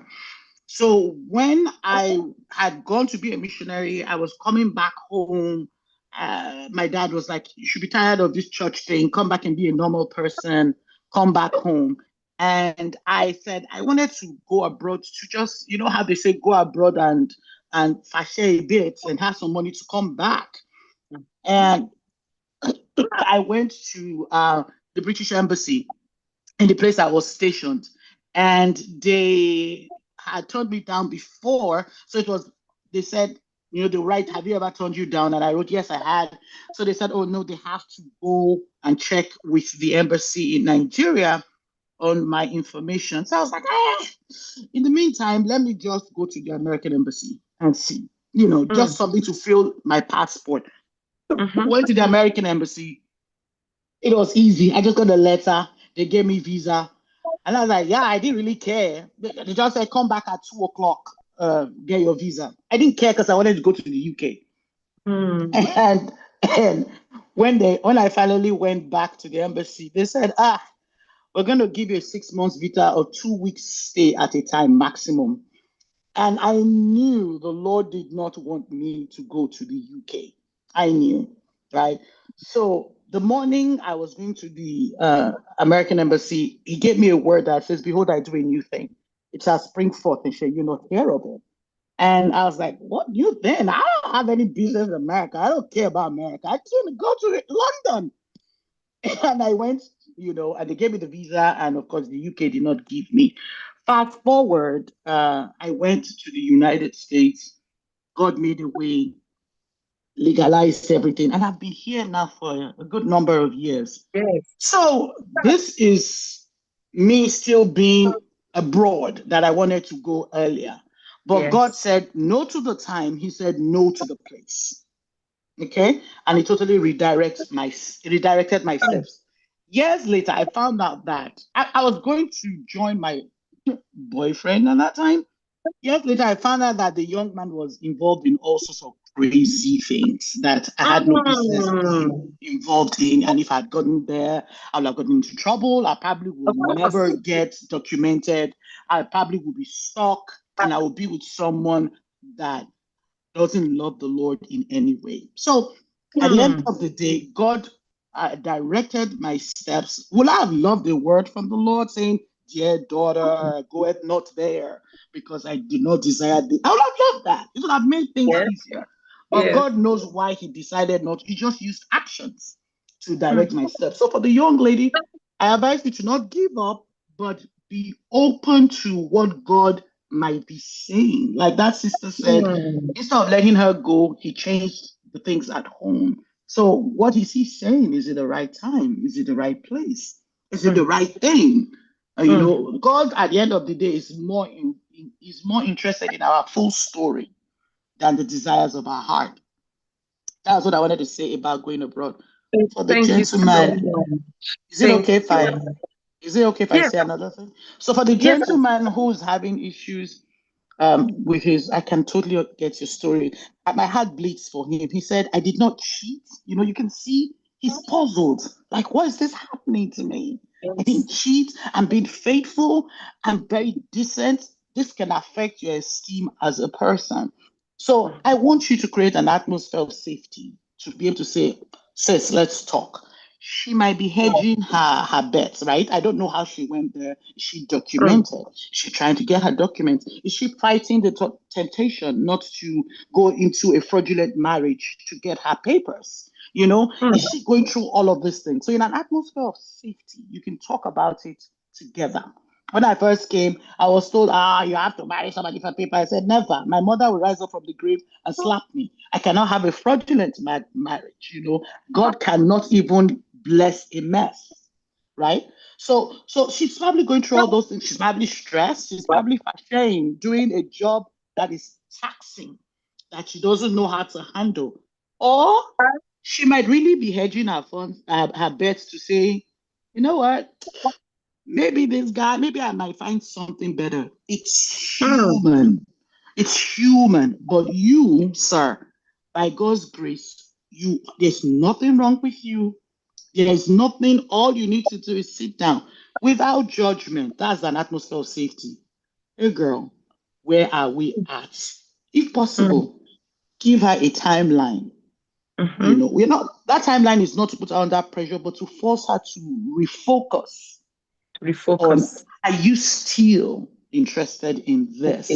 So when I had gone to be a missionary, I was coming back home. My dad was like, "You should be tired of this church thing. Come back and be a normal person. Come back home." And I said I wanted to go abroad to just, how they say, go abroad and fashe a bit and have some money to come back. And I went to the British Embassy in the place I was stationed, and they had turned me down before. So they said, the right, have you ever turned you down? And I wrote, yes, I had. So they said, oh, no, they have to go and check with the embassy in Nigeria on my information. So I was like, in the meantime, let me just go to the American embassy and see, just something to fill my passport. Went to the American embassy. It was easy. I just got a letter. They gave me visa. And I was like, yeah, I didn't really care. They just said, come back at 2:00, get your visa. I didn't care because I wanted to go to the UK. And when I finally went back to the embassy, they said, we're going to give you a 6 months visa or 2 weeks stay at a time maximum. And I knew the Lord did not want me to go to the UK. I knew, right? So the morning I was going to the American embassy, he gave me a word that says, behold, I do a new thing. It shall spring forth and shall you not hear of it. And I was like, what new thing? I don't have any business in America. I don't care about America. I just want to go to London. And I went, and they gave me the visa. And of course, the UK did not give me. Fast forward, I went to the United States. God made a way, legalized everything. And I've been here now for a good number of years. Yes. So this is me still being abroad that I wanted to go earlier. But Yes. God said no to the time. He said no to the place. Okay? And he totally redirected my steps. Years later, I found out that I was going to join my boyfriend at that time. Years later, I found out that the young man was involved in all sorts of crazy things that I had no business being involved in. And if I'd gotten there, I would have gotten into trouble. I probably would never get documented. I probably would be stuck, and I would be with someone that doesn't love the Lord in any way. So at the end of the day, God directed my steps. Would I have loved a word from the Lord saying, dear daughter, go not there because I do not desire thee? I would have loved that. It would have made things easier. But God knows why he decided not. He just used actions to direct my steps. So for the young lady, I advise you to not give up, but be open to what God might be saying. Like that sister said, instead of letting her go, he changed the things at home. So what is he saying? Is it the right time? Is it the right place? Is it the right thing? God at the end of the day is more interested in our full story than the desires of our heart. That's what I wanted to say about going abroad. For the gentleman, is it okay if I say another thing? So for the gentleman who's having issues with his, I can totally get your story. My heart bleeds for him. He said, I did not cheat. You can see he's puzzled. Like, why is this happening to me? I didn't cheat. I'm being faithful. I'm very decent. This can affect your esteem as a person. So I want you to create an atmosphere of safety to be able to say, sis, let's talk. She might be hedging her bets, right? I don't know how she went there. Is she documented? Is she trying to get her documents? Is she fighting the temptation not to go into a fraudulent marriage to get her papers? You know, is she going through all of these things? So in an atmosphere of safety, you can talk about it together. When I first came, I was told, you have to marry somebody for paper. I said, never. My mother will rise up from the grave and slap me. I cannot have a fraudulent marriage. You know, God cannot even bless a mess, right? So she's probably going through all those things. She's probably stressed. She's probably ashamed doing a job that is taxing, that she doesn't know how to handle. Or she might really be hedging her funds, her bets to say, you know what? Maybe this guy, maybe I might find something better. It's human. It's human. But you, sir, by God's grace, there's nothing wrong with you. There's nothing, all you need to do is sit down without judgment. That's an atmosphere of safety. Hey girl, where are we at? If possible, give her a timeline. You know, that timeline is not to put her under pressure, but to force her to refocus. Are you still interested in this?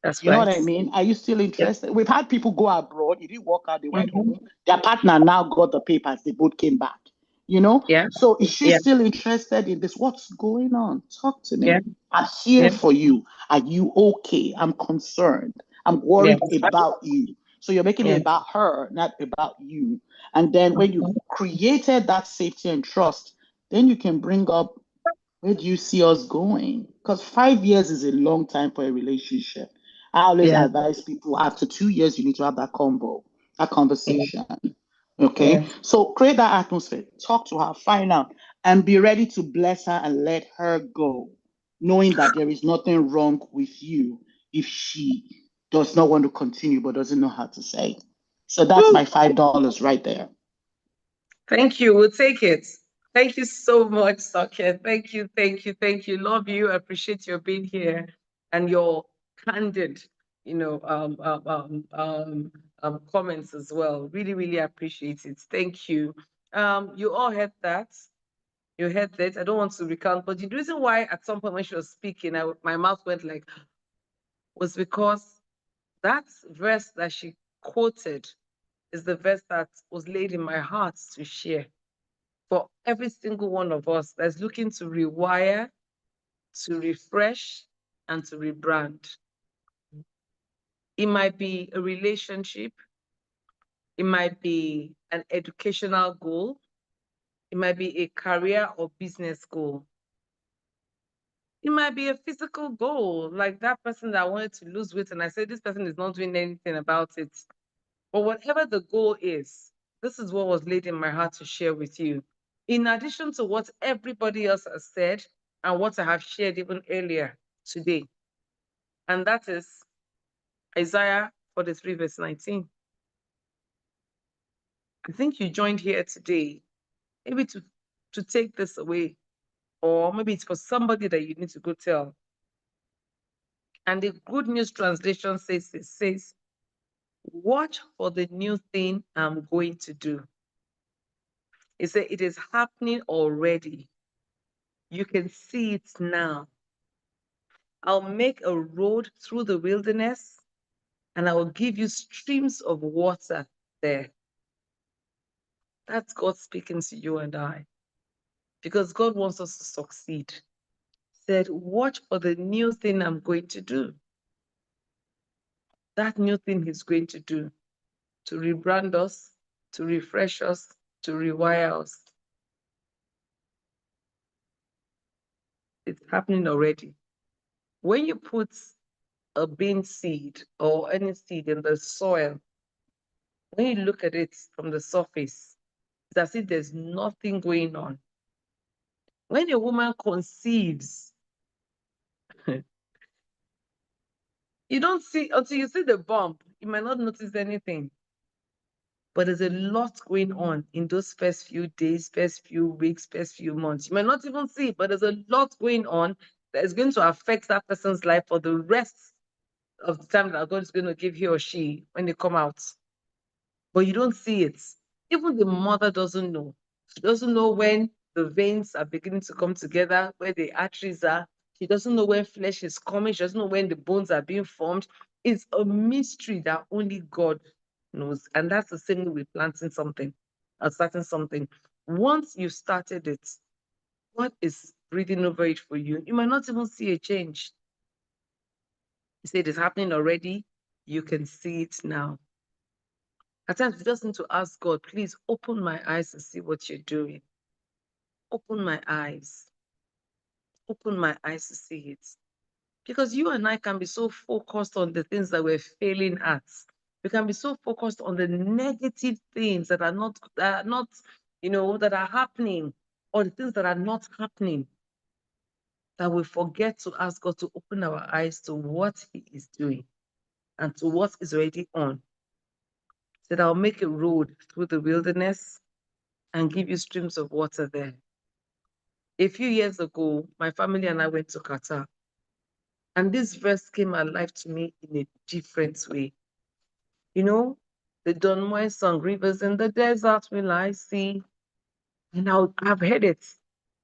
That's You know what I mean? Are you still interested? We've had people go abroad, it didn't work out, they went home. Their partner now got the papers, they both came back. You know? Yeah. So is she still interested in this? What's going on? Talk to me. Yeah. I'm here for you. Are you okay? I'm concerned. I'm worried about you. So you're making it about her, not about you. And then when you've created that safety and trust, then you can bring up, where do you see us going? Because 5 years is a long time for a relationship. I always advise people after 2 years, you need to have that conversation. Okay. So create that atmosphere, talk to her, find out, and be ready to bless her and let her go, knowing that there is nothing wrong with you if she does not want to continue but doesn't know how to say. So that's my $5 right there. Thank you. We'll take it. Thank you so much, Socket. Thank you, thank you, thank you. Love you. I appreciate your being here and your candid, comments as well. Really, really appreciate it. Thank you. You all heard that. You heard that. I don't want to recount, but the reason why at some point when she was speaking, my mouth went like, was because that verse that she quoted is the verse that was laid in my heart to share for every single one of us that's looking to rewire, to refresh, and to rebrand. It might be a relationship. It might be an educational goal. It might be a career or business goal. It might be a physical goal, like that person that wanted to lose weight, and I said, this person is not doing anything about it. But whatever the goal is, this is what was laid in my heart to share with you. In addition to what everybody else has said and what I have shared even earlier today. And that is Isaiah 43, verse 19. I think you joined here today, maybe to take this away, or maybe it's for somebody that you need to go tell. And the Good News Translation says, watch for the new thing I'm going to do. It said, it is happening already. You can see it now. I'll make a road through the wilderness, and I will give you streams of water there. That's God speaking to you and I. Because God wants us to succeed. He said, watch for the new thing I'm going to do. That new thing He's going to do to rebrand us, to refresh us, to rewire us. It's happening already. When you put a bean seed or any seed in the soil, when you look at it from the surface, it's as if there's nothing going on. When a woman conceives, you don't see, until you see the bump, you might not notice anything. But there's a lot going on in those first few days, first few weeks, first few months. You might not even see it, but there's a lot going on that is going to affect that person's life for the rest of the time that God is going to give he or she when they come out. But you don't see it. Even the mother doesn't know. She doesn't know when the veins are beginning to come together, where the arteries are. She doesn't know when flesh is coming. She doesn't know when the bones are being formed. It's a mystery that only God knows. And that's the same with planting something or starting something. Once you started it, what is breathing over it for you? You might not even see a change. You say it is happening already. You can see it now. At times, we just need to ask God, please open my eyes to see what you're doing. Open my eyes. Open my eyes to see it. Because you and I can be so focused on the things that we're failing at. We can be so focused on the negative things that are not, that are happening, or the things that are not happening, that we forget to ask God to open our eyes to what He is doing and to what is already on. That I'll make a road through the wilderness and give you streams of water there. A few years ago, my family and I went to Qatar. And this verse came alive to me in a different way. You know, the Don Moen song, Rivers in the Desert Will I See. And I've heard it,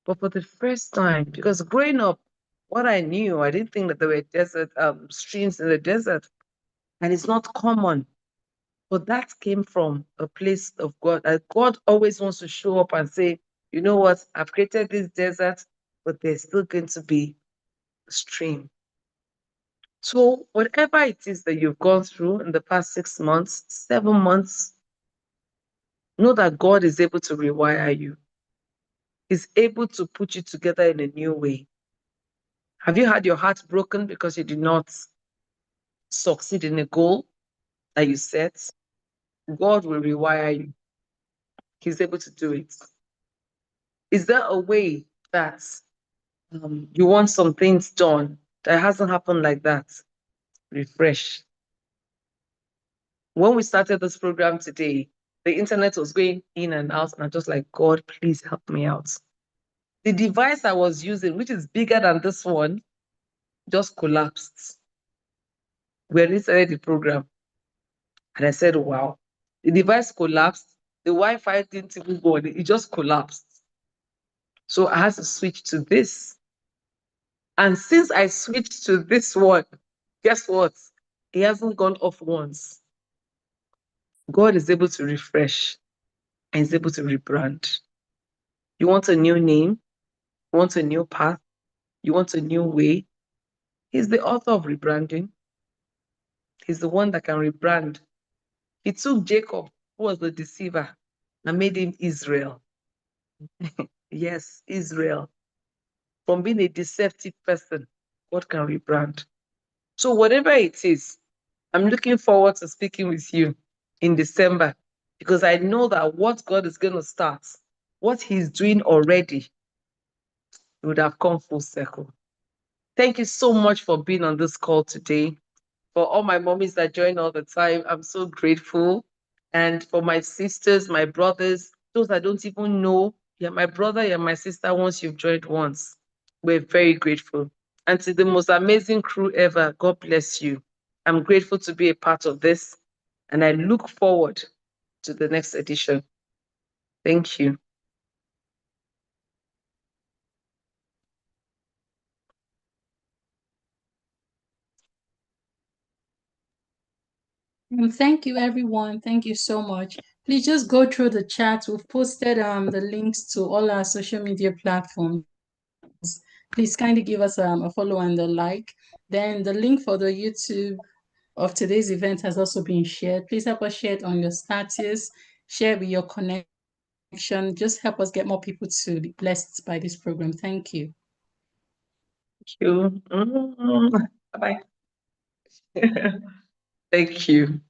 but for the first time, because growing up, what I knew, I didn't think that there were desert streams in the desert. And it's not common. But that came from a place of God. God always wants to show up and say, you know what, I've created this desert, but there's still going to be a stream. So whatever it is that you've gone through in the past 6 months, 7 months, know that God is able to rewire you. He's able to put you together in a new way. Have you had your heart broken because you did not succeed in a goal that you set? God will rewire you. He's able to do it. Is there a way that you want some things done that hasn't happened like that? Refresh. When we started this program today, the internet was going in and out, and I'm just like, God, please help me out. The device I was using, which is bigger than this one, just collapsed. We already started the program. And I said, wow. The device collapsed. The Wi-Fi didn't even go on. It just collapsed. So I had to switch to this. And since I switched to this one, guess what? It hasn't gone off once. God is able to refresh and is able to rebrand. You want a new name? You want a new path? You want a new way? He's the author of rebranding. He's the one that can rebrand. He took Jacob, who was the deceiver, and made him Israel. Yes, Israel. From being a deceptive person, God can rebrand. So whatever it is, I'm looking forward to speaking with you in December, because I know that what God is going to start, what He's doing already, would have come full circle. Thank you so much for being on this call today. For all my mommies that join all the time, I'm so grateful. And for my sisters, my brothers, those I don't even know, you're my brother, you're my sister once you've joined once. We're very grateful. And to the most amazing crew ever, God bless you. I'm grateful to be a part of this, and I look forward to the next edition. Thank you. Thank you, everyone. Thank you so much. Please just go through the chat. We've posted the links to all our social media platforms. Please kindly give us a follow and a like. Then the link for the YouTube of today's event has also been shared. Please help us share it on your status, share with your connection. Just help us get more people to be blessed by this program. Thank you. Thank you. Bye-bye. Thank you.